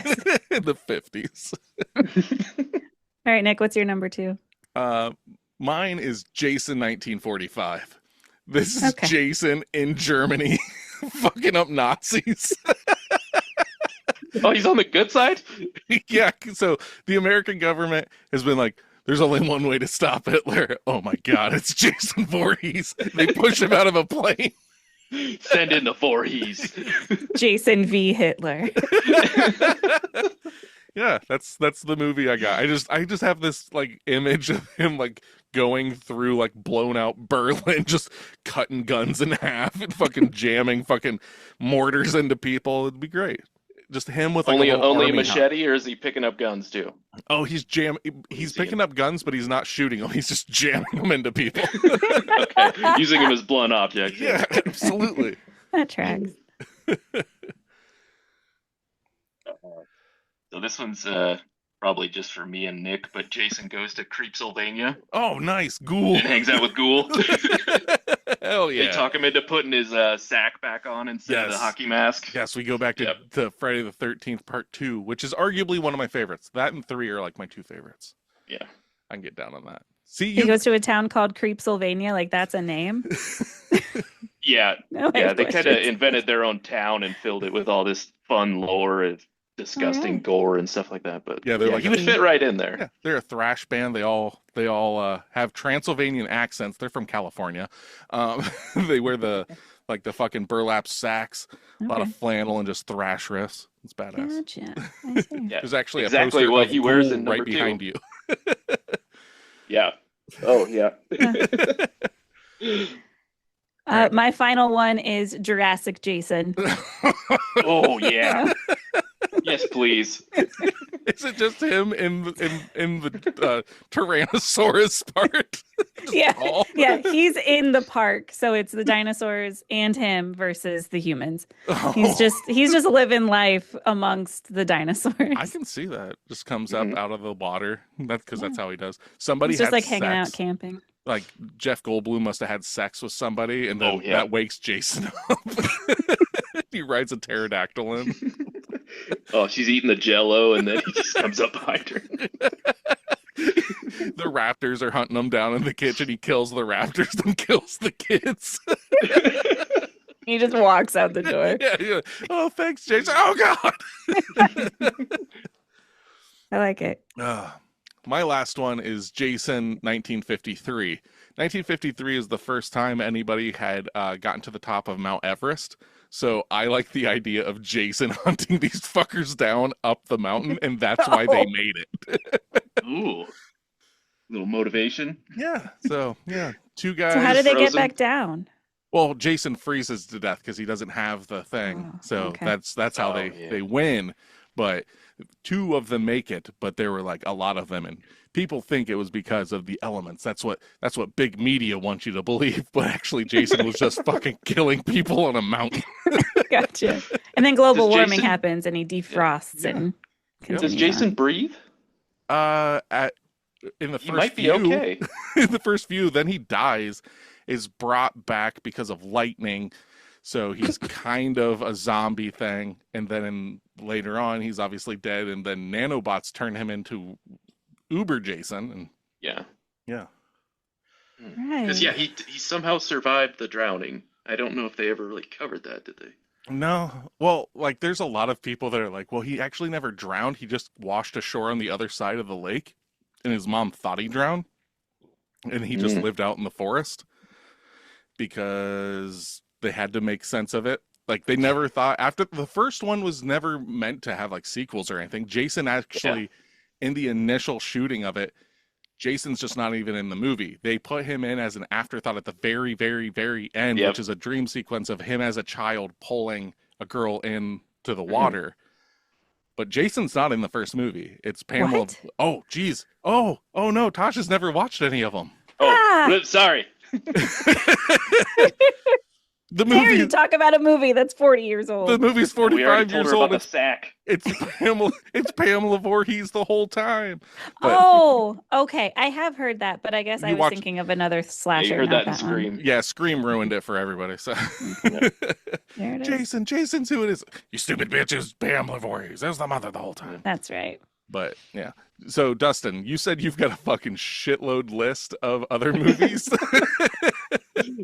[SPEAKER 3] in the 50s.
[SPEAKER 2] All right, Nick, what's your number 2?
[SPEAKER 3] Mine is Jason 1945. This is
[SPEAKER 2] Okay.
[SPEAKER 3] Jason in Germany fucking up Nazis.
[SPEAKER 4] Oh, he's on the good side?
[SPEAKER 3] Yeah, so the American government has been like, there's only one way to stop Hitler. Oh my God, it's Jason Voorhees. They push him out of a plane.
[SPEAKER 4] Send in the Voorhees.
[SPEAKER 2] Jason v. Hitler.
[SPEAKER 3] Yeah, that's the movie I got. I just have this like image of him like going through like blown out Berlin, just cutting guns in half and fucking jamming fucking mortars into people. It'd be great. Just him with like
[SPEAKER 4] only
[SPEAKER 3] a little
[SPEAKER 4] a
[SPEAKER 3] army
[SPEAKER 4] machete, or is he picking up guns too?
[SPEAKER 3] Oh, he's picking up guns, but he's not shooting them. He's just jamming them into people.
[SPEAKER 4] Okay, using him as blunt objects.
[SPEAKER 3] Yeah, absolutely.
[SPEAKER 2] That tracks.
[SPEAKER 4] So this one's probably just for me and Nick, but Jason goes to Creepsylvania
[SPEAKER 3] Oh, nice. Ghoul.
[SPEAKER 4] and hangs out with Ghoul.
[SPEAKER 3] Hell
[SPEAKER 4] They
[SPEAKER 3] yeah.
[SPEAKER 4] talk him into putting his sack back on instead of the
[SPEAKER 3] Yes.
[SPEAKER 4] hockey mask.
[SPEAKER 3] Yes, we go back to Friday the 13th Part 2, which is arguably one of my favorites. That and 3 are like my 2 favorites.
[SPEAKER 4] Yeah.
[SPEAKER 3] I can get down on that. See,
[SPEAKER 2] He
[SPEAKER 3] you
[SPEAKER 2] goes to a town called Creepsylvania, like that's a name.
[SPEAKER 4] Yeah.
[SPEAKER 2] No, I
[SPEAKER 4] Yeah,
[SPEAKER 2] have
[SPEAKER 4] they kind of
[SPEAKER 2] questions.
[SPEAKER 4] invented their own town and filled it with all this fun lore and disgusting
[SPEAKER 2] Alright.
[SPEAKER 4] gore and stuff like that. But
[SPEAKER 3] Yeah, they're like
[SPEAKER 4] he would fit right in there.
[SPEAKER 3] yeah, they're a thrash band. They all have Transylvanian accents. They're from California. They wear the like the fucking burlap sacks, a lot of
[SPEAKER 2] Okay.
[SPEAKER 3] flannel, and just thrash riffs. It's badass.
[SPEAKER 2] Gotcha. I see.
[SPEAKER 4] Yeah,
[SPEAKER 3] There's actually
[SPEAKER 4] exactly
[SPEAKER 3] a poster
[SPEAKER 4] what
[SPEAKER 3] of
[SPEAKER 4] he wears
[SPEAKER 3] Ghoul
[SPEAKER 4] in
[SPEAKER 3] right
[SPEAKER 4] number 2.
[SPEAKER 3] behind you.
[SPEAKER 4] Yeah. Oh yeah.
[SPEAKER 2] My final one is Jurassic Jason.
[SPEAKER 4] Oh yeah. Yes, please.
[SPEAKER 3] Is it just him in the Tyrannosaurus part?
[SPEAKER 2] Yeah.
[SPEAKER 3] all?
[SPEAKER 2] Yeah, he's in the park, so it's the dinosaurs and him versus the humans.
[SPEAKER 3] Oh.
[SPEAKER 2] He's just living life amongst the dinosaurs.
[SPEAKER 3] I can see that. Just comes up
[SPEAKER 4] Mhm.
[SPEAKER 3] out of the water. That's because that's how he does. Somebody
[SPEAKER 2] He's just
[SPEAKER 3] had
[SPEAKER 2] like hanging out
[SPEAKER 3] sex.
[SPEAKER 2] camping.
[SPEAKER 3] Like Jeff Goldblum must have had sex with somebody, and then
[SPEAKER 4] Oh, yeah.
[SPEAKER 3] that wakes Jason up. He rides a pterodactyl in.
[SPEAKER 4] Oh, she's eating the Jello, and then he just comes up behind her.
[SPEAKER 3] The raptors are hunting him down in the kitchen. He kills the raptors, then kills the kids.
[SPEAKER 2] He just walks out the door.
[SPEAKER 3] Yeah. Oh, thanks, Jason. Oh God.
[SPEAKER 2] I like it.
[SPEAKER 3] My last one is Jason 1953. 1953 is the first time anybody had gotten to the top of Mount Everest. So I like the idea of Jason hunting these fuckers down up the mountain, and that's why they made it.
[SPEAKER 4] Ooh. Little motivation.
[SPEAKER 3] Yeah. So yeah, two guys.
[SPEAKER 2] So how do they get
[SPEAKER 4] frozen.
[SPEAKER 2] back down?
[SPEAKER 3] Well, Jason freezes to death because he doesn't have the thing.
[SPEAKER 2] Oh,
[SPEAKER 3] So
[SPEAKER 2] okay.
[SPEAKER 3] that's how
[SPEAKER 4] Oh, yeah.
[SPEAKER 3] they win. But two of them make it, but there were like a lot of them, and people think it was because of the elements. That's what big media wants you to believe. But actually, Jason was just fucking killing people on a mountain.
[SPEAKER 2] Gotcha. And then global
[SPEAKER 4] Does
[SPEAKER 2] warming
[SPEAKER 4] Jason-
[SPEAKER 2] happens and he defrosts and
[SPEAKER 3] Yep.
[SPEAKER 4] Does
[SPEAKER 2] continues
[SPEAKER 4] Jason
[SPEAKER 2] on.
[SPEAKER 4] breathe?
[SPEAKER 3] In the
[SPEAKER 4] He
[SPEAKER 3] first
[SPEAKER 4] might be
[SPEAKER 3] few,
[SPEAKER 4] okay.
[SPEAKER 3] in the first few, then he dies, is brought back because of lightning. So he's kind of a zombie thing, and then later on, he's obviously dead, and then nanobots turn him into Uber Jason, and
[SPEAKER 4] Yeah.
[SPEAKER 3] yeah.
[SPEAKER 2] Right.
[SPEAKER 4] Because yeah, he somehow survived the drowning. I don't know if they ever really covered that, did they?
[SPEAKER 3] No, well, like there's a lot of people that are like, well, he actually never drowned. He just washed ashore on the other side of the lake, and his mom thought he drowned, and he just lived out in the forest because they had to make sense of it. Like they never thought after the first one was never meant to have like sequels or anything. Jason actually, in the initial shooting of it, Jason's just not even in the movie. They put him in as an afterthought at the very, very, very end,
[SPEAKER 4] Yep.
[SPEAKER 3] which is a dream sequence of him as a child pulling a girl into the water. But Jason's not in the first movie. It's Pamela.
[SPEAKER 2] What?
[SPEAKER 3] Oh, geez. Oh no. Tasha's never watched any of them.
[SPEAKER 4] Oh, sorry.
[SPEAKER 3] The
[SPEAKER 2] Dare
[SPEAKER 3] movie.
[SPEAKER 2] you talk about a movie that's 40 years old?
[SPEAKER 3] The movie's
[SPEAKER 4] We already
[SPEAKER 3] 45
[SPEAKER 4] told
[SPEAKER 3] years
[SPEAKER 4] her
[SPEAKER 3] old.
[SPEAKER 4] about the sack.
[SPEAKER 3] It's Pamela. It's Pamela Voorhees the whole time. But
[SPEAKER 2] Oh, okay. I have heard that, but I guess I
[SPEAKER 3] You
[SPEAKER 2] was
[SPEAKER 3] watched-
[SPEAKER 2] thinking of another
[SPEAKER 4] Yeah,
[SPEAKER 2] slasher.
[SPEAKER 4] you heard
[SPEAKER 2] not
[SPEAKER 4] that in
[SPEAKER 2] one.
[SPEAKER 4] Scream.
[SPEAKER 3] yeah, Scream ruined it for everybody. So
[SPEAKER 2] There it is.
[SPEAKER 3] Jason's who it is. You stupid bitches, Pamela Voorhees. There's the mother the whole time.
[SPEAKER 2] That's right.
[SPEAKER 3] But yeah. So Dustin, you said you've got a fucking shitload list of other movies.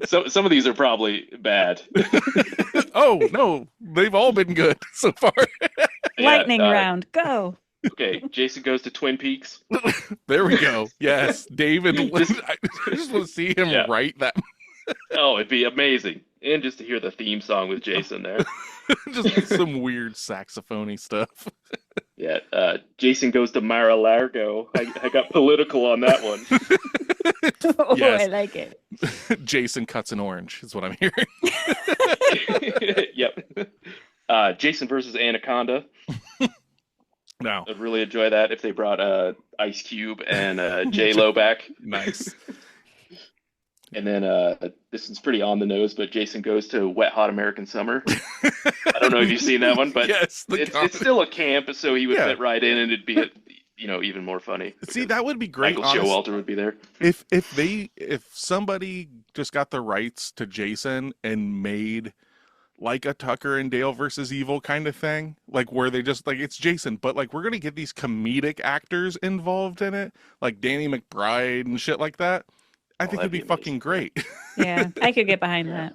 [SPEAKER 4] So some of these are probably bad.
[SPEAKER 3] Oh no, they've all been good so far.
[SPEAKER 4] Yeah,
[SPEAKER 2] Lightning round. Go.
[SPEAKER 4] Okay, Jason Goes to Twin Peaks.
[SPEAKER 3] There we go. Yes, David. I just want to see him
[SPEAKER 4] Yeah.
[SPEAKER 3] write that.
[SPEAKER 4] Oh, it'd be amazing. And just to hear the theme song with Jason there.
[SPEAKER 3] Just some weird saxophony stuff.
[SPEAKER 4] Yeah, Jason Goes to Mar-a-Lago. I got political on that one.
[SPEAKER 2] Oh,
[SPEAKER 3] Yes.
[SPEAKER 2] I like it.
[SPEAKER 3] Jason cuts an orange is what I'm hearing.
[SPEAKER 4] Yep. Jason versus Anaconda.
[SPEAKER 3] No,
[SPEAKER 4] I'd really enjoy that if they brought Ice Cube and J-Lo back.
[SPEAKER 3] nice.
[SPEAKER 4] And then this one's pretty on the nose, but Jason Goes to Wet Hot American Summer. I don't know if you've seen that one, but
[SPEAKER 3] Yes, the comedy.
[SPEAKER 4] it's still a camp, so he would
[SPEAKER 3] Yeah.
[SPEAKER 4] fit right in, and it'd be even more funny.
[SPEAKER 3] See, that would be great.
[SPEAKER 4] Michael
[SPEAKER 3] honest-
[SPEAKER 4] Showalter would be there.
[SPEAKER 3] If somebody just got the rights to Jason and made like a Tucker and Dale versus Evil kind of thing, like where they just like it's Jason, but like we're gonna get these comedic actors involved in it, like Danny McBride and shit like that. I think it'd
[SPEAKER 4] that'd
[SPEAKER 3] be
[SPEAKER 4] be
[SPEAKER 3] fucking great.
[SPEAKER 2] Yeah, I could get behind that.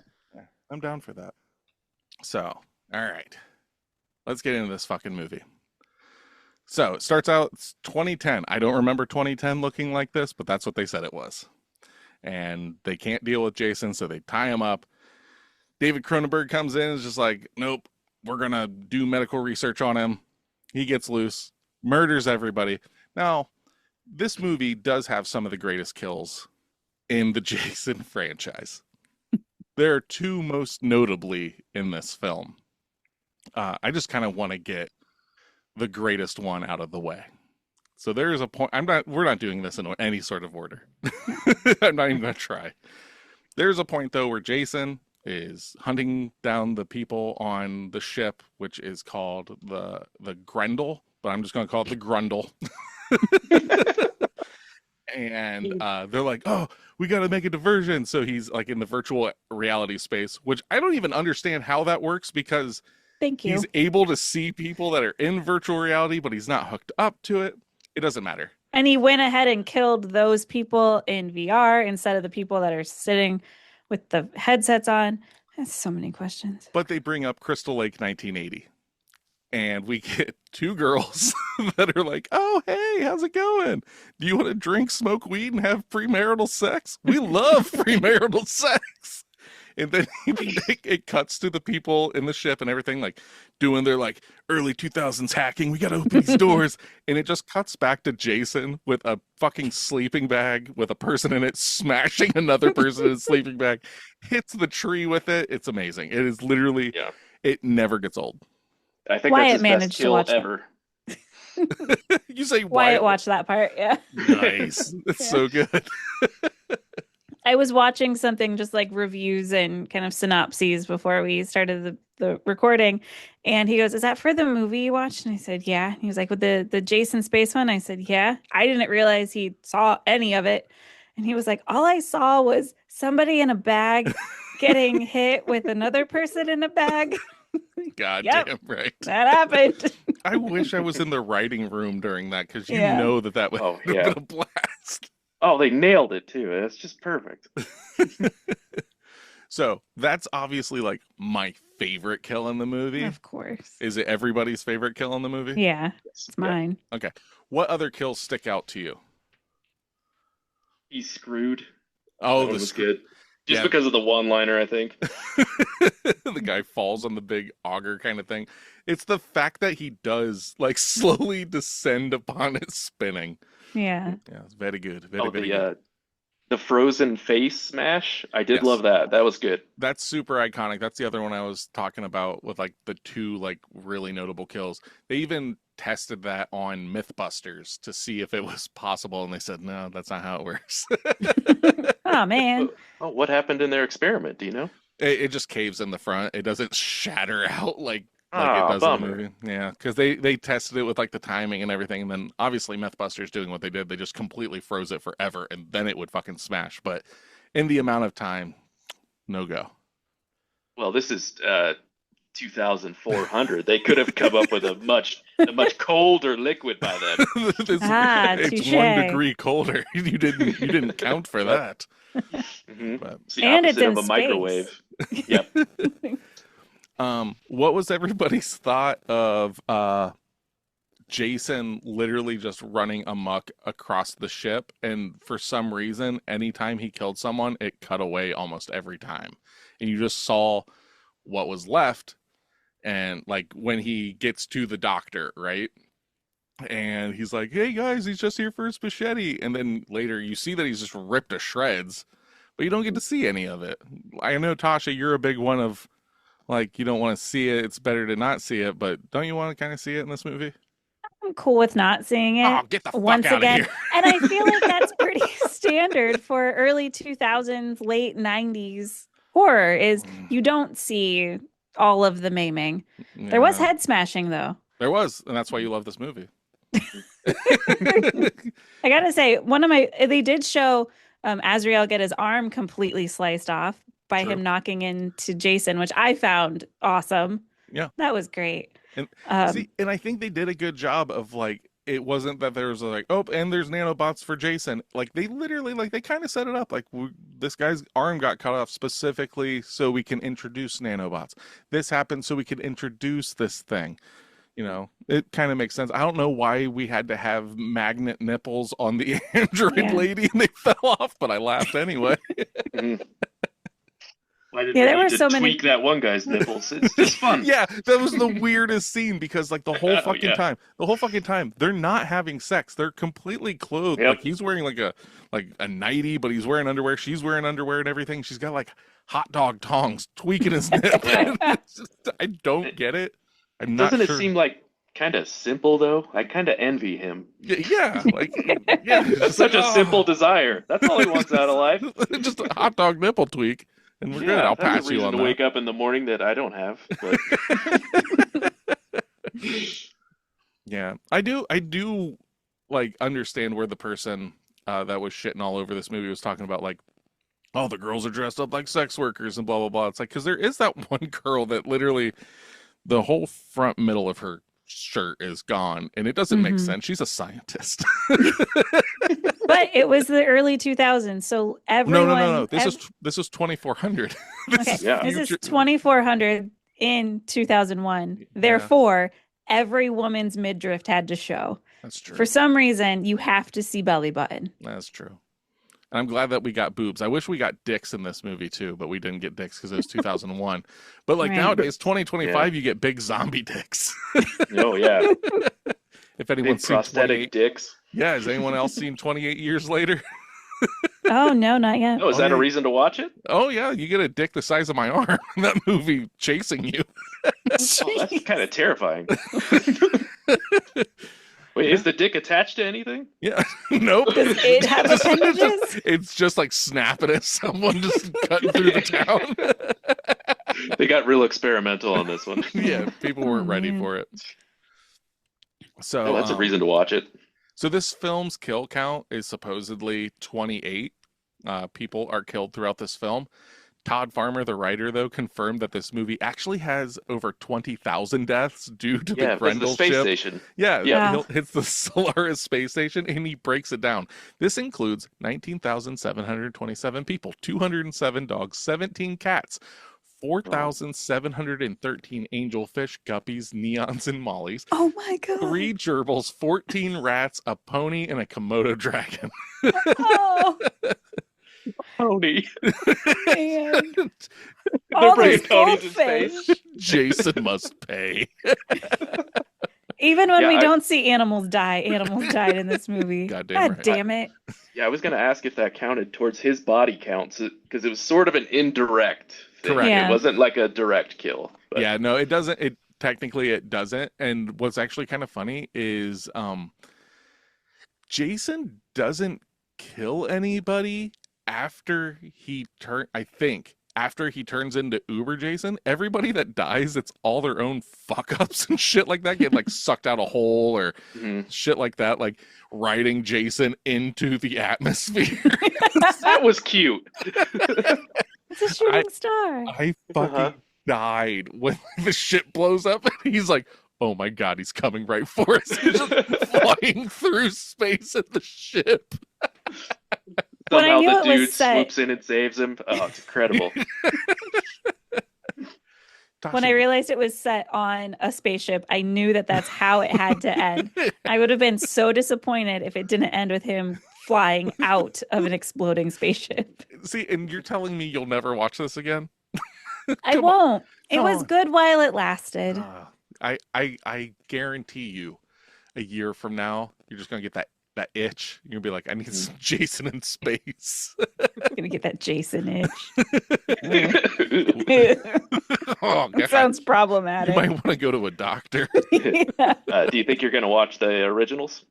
[SPEAKER 3] I'm down for that. So, all right, let's get into this fucking movie. So it starts out it's 2010. I don't remember 2010 looking like this, but that's what they said it was. And they can't deal with Jason, so they tie him up. David Cronenberg comes in and is just like, nope, we're going to do medical research on him. He gets loose, murders everybody. Now, this movie does have some of the greatest kills in the Jason franchise. There are two most notably in this film. I just kind of want to get the greatest one out of the way. So there is a point. We're not doing this in any sort of order. I'm not even going to try. There's a point though where Jason is hunting down the people on the ship, which is called the Grendel, but I'm just going to call it the Grundle. And they're like, oh, we got to make a diversion. So he's like in the virtual reality space, which I don't even understand how that works, because
[SPEAKER 2] Thank you.
[SPEAKER 3] he's able to see people that are in virtual reality, but he's not hooked up to it. It doesn't matter.
[SPEAKER 2] And he went ahead and killed those people in VR instead of the people that are sitting with the headsets on. That's so many questions.
[SPEAKER 3] But they bring up Crystal Lake 1980. And we get two girls that are like, oh, hey, how's it going? Do you want to drink, smoke weed, and have premarital sex? We love premarital sex. And then it cuts to the people in the ship and everything, like doing their like early 2000s hacking. We got to open these doors. And it just cuts back to Jason with a fucking sleeping bag with a person in it, smashing another person in a sleeping bag, hits the tree with it. It's amazing. It is literally, it never gets old.
[SPEAKER 4] I think
[SPEAKER 2] Wyatt
[SPEAKER 4] that's his best
[SPEAKER 2] managed to
[SPEAKER 4] kill
[SPEAKER 2] watch
[SPEAKER 4] ever.
[SPEAKER 3] You say
[SPEAKER 2] Wyatt watched that part, yeah.
[SPEAKER 3] Nice. It's so good.
[SPEAKER 2] I was watching something just like reviews and kind of synopses before we started the recording. And he goes, is that for the movie you watched? And I said, yeah. And he was like, with the Jason Space one? I said, yeah. I didn't realize he saw any of it. And he was like, all I saw was somebody in a bag getting hit with another person in a bag.
[SPEAKER 3] God
[SPEAKER 2] Yep,
[SPEAKER 3] damn right.
[SPEAKER 2] that happened.
[SPEAKER 3] I wish I was in the writing room during that, because you know that would have been a blast.
[SPEAKER 4] Oh, they nailed it too. It's just perfect.
[SPEAKER 3] So that's obviously like my favorite kill in the movie.
[SPEAKER 2] Of course.
[SPEAKER 3] Is it everybody's favorite kill in the movie?
[SPEAKER 2] Yeah, it's mine.
[SPEAKER 3] Okay. What other kills stick out to you?
[SPEAKER 4] He's screwed.
[SPEAKER 3] Oh,
[SPEAKER 4] that was good. Just because of the one-liner, I think.
[SPEAKER 3] The guy falls on the big auger kind of thing. It's the fact that he does like slowly descend upon it spinning.
[SPEAKER 2] Yeah.
[SPEAKER 3] Yeah, it's very good.
[SPEAKER 4] Very
[SPEAKER 3] good.
[SPEAKER 4] The frozen face smash. I did love that. That was good.
[SPEAKER 3] That's super iconic. That's the other one I was talking about with like the two like really notable kills. They even tested that on Mythbusters to see if it was possible, and they said no, that's not how it works.
[SPEAKER 2] Oh man.
[SPEAKER 4] Oh, what happened in their experiment? Do you know?
[SPEAKER 3] It just caves in the front. It doesn't shatter out like it does in the movie. Yeah, because they tested it with like the timing and everything, and then obviously Mythbusters doing what they did, they just completely froze it forever, and then it would fucking smash. But in the amount of time, no go.
[SPEAKER 4] Well, this is 2,400. They could have come up with a much colder liquid by then.
[SPEAKER 3] It's 1 degree colder. You didn't count for that.
[SPEAKER 4] Mm-hmm.
[SPEAKER 3] But,
[SPEAKER 4] it's the opposite of a microwave. Yep.
[SPEAKER 3] What was everybody's thought of Jason literally just running amok across the ship? And for some reason, anytime he killed someone, it cut away almost every time. And you just saw what was left. And like when he gets to the doctor, right? And he's like, hey guys, he's just here for his machete. And then later you see that he's just ripped to shreds, but you don't get to see any of it. I know, Tasha, you're a big one of like, you don't want to see it. It's better to not see it, but don't you want to kind of see it in this movie?
[SPEAKER 2] I'm cool with not seeing it.
[SPEAKER 3] Oh, get the fuck
[SPEAKER 2] once
[SPEAKER 3] out
[SPEAKER 2] again.
[SPEAKER 3] of here.
[SPEAKER 2] And I feel like that's pretty standard for early 2000s, late 90s horror is you don't see all of the maiming.
[SPEAKER 3] Yeah.
[SPEAKER 2] There was head smashing though.
[SPEAKER 3] There was, and that's why you love this movie.
[SPEAKER 2] I gotta say, they did show Azrael get his arm completely sliced off by him knocking into Jason, which I found awesome.
[SPEAKER 3] Yeah,
[SPEAKER 2] that was great.
[SPEAKER 3] And and I think they did a good job of like, it wasn't that there was like, oh, and there's nanobots for Jason. Like they literally, like they kind of set it up. Like this guy's arm got cut off specifically so we can introduce nanobots. This happened so we could introduce this thing. You know, it kind of makes sense. I don't know why we had to have magnet nipples on the android lady and they fell off, but I laughed anyway.
[SPEAKER 4] Why did
[SPEAKER 2] Yeah,
[SPEAKER 4] we
[SPEAKER 2] there
[SPEAKER 4] need
[SPEAKER 2] were
[SPEAKER 4] to
[SPEAKER 2] so many-
[SPEAKER 4] tweak that one guy's nipples? It's just fun.
[SPEAKER 3] Yeah, that was the weirdest scene because like the whole
[SPEAKER 4] Oh,
[SPEAKER 3] fucking
[SPEAKER 4] yeah.
[SPEAKER 3] time, they're not having sex. They're completely clothed.
[SPEAKER 4] Yep.
[SPEAKER 3] Like he's wearing like a nightie, but he's wearing underwear. She's wearing underwear and everything. She's got like hot dog tongs tweaking his nip. It's just, I don't get it. I'm not
[SPEAKER 4] Doesn't
[SPEAKER 3] sure.
[SPEAKER 4] it seem like kind of simple though? I kind of envy him.
[SPEAKER 3] Yeah, like yeah, it's
[SPEAKER 4] That's
[SPEAKER 3] just
[SPEAKER 4] such
[SPEAKER 3] like,
[SPEAKER 4] a simple desire. That's all he wants out of life.
[SPEAKER 3] Just a hot dog nipple tweak, and we're good. I'll
[SPEAKER 4] that's
[SPEAKER 3] pass
[SPEAKER 4] a
[SPEAKER 3] you
[SPEAKER 4] reason
[SPEAKER 3] on
[SPEAKER 4] to
[SPEAKER 3] that.
[SPEAKER 4] wake up in the morning that I don't have. But
[SPEAKER 3] Yeah, I do like understand where the person that was shitting all over this movie was talking about like, oh, the girls are dressed up like sex workers and blah blah blah. It's like because there is that one girl that literally the whole front middle of her shirt is gone, and it doesn't make sense. She's a scientist.
[SPEAKER 2] But it was the early 2000s, so everyone.
[SPEAKER 3] No. This is 2400.
[SPEAKER 2] Okay,
[SPEAKER 4] Yeah.
[SPEAKER 2] this is 2400 in 2001. Therefore, every woman's midriff had to show.
[SPEAKER 3] That's true.
[SPEAKER 2] For some reason, you have to see belly button.
[SPEAKER 3] That's true. And I'm glad that we got boobs. I wish we got dicks in this movie too, but we didn't get dicks because it was 2001. But like
[SPEAKER 2] Right.
[SPEAKER 3] nowadays, 2025, you get big zombie dicks.
[SPEAKER 4] oh yeah,
[SPEAKER 3] If anyone's
[SPEAKER 4] big
[SPEAKER 3] seen
[SPEAKER 4] prosthetic
[SPEAKER 3] 28,
[SPEAKER 4] dicks.
[SPEAKER 3] yeah, has anyone else seen 28 years later?
[SPEAKER 2] Oh no, not yet.
[SPEAKER 4] Oh, is that a
[SPEAKER 3] yeah.
[SPEAKER 4] reason to watch it?
[SPEAKER 3] Oh yeah, you get a dick the size of my arm in that movie chasing you.
[SPEAKER 4] Oh, that's kind of terrifying. Wait, is the dick attached to anything?
[SPEAKER 3] Yeah, nope.
[SPEAKER 2] Does it have appendages?
[SPEAKER 3] It's just like snapping at someone just cutting through the town.
[SPEAKER 4] They got real experimental on this one.
[SPEAKER 3] Yeah, people weren't ready
[SPEAKER 2] man.
[SPEAKER 3] for it. So
[SPEAKER 4] Oh, that's a reason to watch it.
[SPEAKER 3] So this film's kill count is supposedly 28 people are killed throughout this film. Todd Farmer, the writer, though, confirmed that this movie actually has over 20,000 deaths due to the
[SPEAKER 4] Yeah, because
[SPEAKER 3] Grendel
[SPEAKER 4] the space
[SPEAKER 3] ship.
[SPEAKER 4] station.
[SPEAKER 3] Yeah,
[SPEAKER 2] Yeah.
[SPEAKER 3] it's the Solaris space station, and he breaks it down. This includes 19,727 people, 207 dogs, 17 cats, 4,713 angelfish, guppies, neons, and mollies,
[SPEAKER 2] Oh my god.
[SPEAKER 3] 3 gerbils, 14 rats, a pony, and a Komodo dragon.
[SPEAKER 2] Oh,
[SPEAKER 4] Pony.
[SPEAKER 2] man.
[SPEAKER 4] They're
[SPEAKER 2] All
[SPEAKER 4] bringing
[SPEAKER 2] those
[SPEAKER 4] ponies in
[SPEAKER 2] goldfish.
[SPEAKER 4] space.
[SPEAKER 3] Jason must pay.
[SPEAKER 2] Even when
[SPEAKER 4] Yeah,
[SPEAKER 2] we
[SPEAKER 4] I-
[SPEAKER 2] don't see animals die, animals died in this movie.
[SPEAKER 3] Goddamn
[SPEAKER 2] God
[SPEAKER 3] right.
[SPEAKER 2] damn it.
[SPEAKER 4] Yeah, I was going to ask if that counted towards his body counts because it was sort of an indirect thing.
[SPEAKER 3] Correct.
[SPEAKER 2] Yeah.
[SPEAKER 4] It wasn't like a direct kill. But
[SPEAKER 3] Yeah, no, it doesn't. It technically it doesn't. And what's actually kind of funny is Jason doesn't kill anybody after he after he turns into Uber Jason. Everybody that dies, it's all their own fuck ups and shit like that, get like sucked out a hole or
[SPEAKER 4] Mhm.
[SPEAKER 3] shit like that, like riding Jason into the atmosphere.
[SPEAKER 4] that was cute.
[SPEAKER 2] It's a shooting star.
[SPEAKER 3] I fucking died when the shit blows up and he's like, oh my god, he's coming right for us. He's just flying through space at the ship.
[SPEAKER 2] When I
[SPEAKER 4] Somehow
[SPEAKER 2] knew
[SPEAKER 4] the
[SPEAKER 2] it was
[SPEAKER 4] dude
[SPEAKER 2] set-
[SPEAKER 4] swoops in and saves him. Oh, it's incredible.
[SPEAKER 2] When I realized it was set on a spaceship, I knew that that's how it had to end. I would have been so disappointed if it didn't end with him flying out of an exploding spaceship.
[SPEAKER 3] See, and you're telling me you'll never watch this again?
[SPEAKER 2] I won't. It
[SPEAKER 3] Come
[SPEAKER 2] was
[SPEAKER 3] on.
[SPEAKER 2] good while it lasted.
[SPEAKER 3] I guarantee you, a year from now, you're just gonna get that itch. You're gonna be like, I need some Jason in space.
[SPEAKER 2] I'm gonna get that Jason itch.
[SPEAKER 3] Oh,
[SPEAKER 2] That
[SPEAKER 3] God.
[SPEAKER 2] sounds
[SPEAKER 3] You
[SPEAKER 2] problematic.
[SPEAKER 3] might want to go to a doctor.
[SPEAKER 2] Yeah.
[SPEAKER 4] Do you think you're going to watch the originals?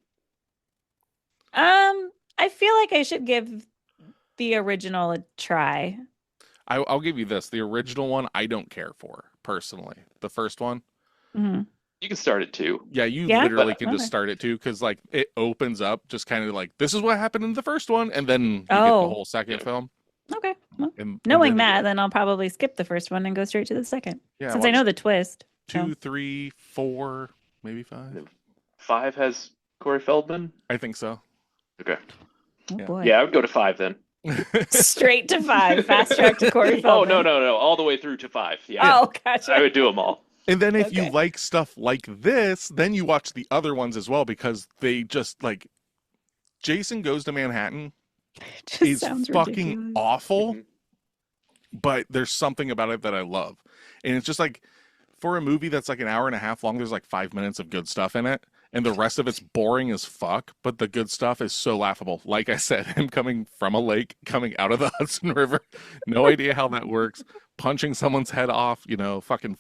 [SPEAKER 2] I feel like I should give the original a try.
[SPEAKER 3] I'll give you this: the original one, I don't care for personally. The first one,
[SPEAKER 2] Mhm.
[SPEAKER 4] You can start at 2.
[SPEAKER 3] yeah, you
[SPEAKER 2] Yeah?
[SPEAKER 3] literally can
[SPEAKER 2] Okay.
[SPEAKER 3] just start it too, because like it opens up just kind of like this is what happened in the first one, and then you get the
[SPEAKER 2] Oh.
[SPEAKER 3] whole second film.
[SPEAKER 2] Okay. Well,
[SPEAKER 3] And
[SPEAKER 2] knowing
[SPEAKER 3] then,
[SPEAKER 2] that, then I'll probably skip the first one and go straight to the second.
[SPEAKER 3] yeah,
[SPEAKER 2] Since I know
[SPEAKER 3] watch
[SPEAKER 2] the twist.
[SPEAKER 3] 2, 3, 4, maybe 5.
[SPEAKER 4] 5 has Corey Feldman.
[SPEAKER 3] I think so.
[SPEAKER 4] Okay.
[SPEAKER 2] Oh
[SPEAKER 3] Yeah.
[SPEAKER 2] boy.
[SPEAKER 4] Yeah, I would go to 5 then.
[SPEAKER 2] Straight to 5. Fast track to Corey Feldman.
[SPEAKER 4] Oh, no. All the way through to 5. Yeah.
[SPEAKER 2] Oh, gotcha.
[SPEAKER 4] I would do them all.
[SPEAKER 3] And then if you
[SPEAKER 2] Okay.
[SPEAKER 3] like stuff like this, then you watch the other ones as well, because they just like Jason Goes to Manhattan
[SPEAKER 2] Just
[SPEAKER 3] is
[SPEAKER 2] sounds
[SPEAKER 3] fucking
[SPEAKER 2] ridiculous.
[SPEAKER 3] awful,
[SPEAKER 4] Mhm.
[SPEAKER 3] but there's something about it that I love. And it's just like, for a movie that's like an hour and a half long, there's like 5 minutes of good stuff in it. And the rest of it's boring as fuck, but the good stuff is so laughable. Like I said, him coming from a lake, coming out of the Hudson River, no idea how that works, punching someone's head off, you know, fucking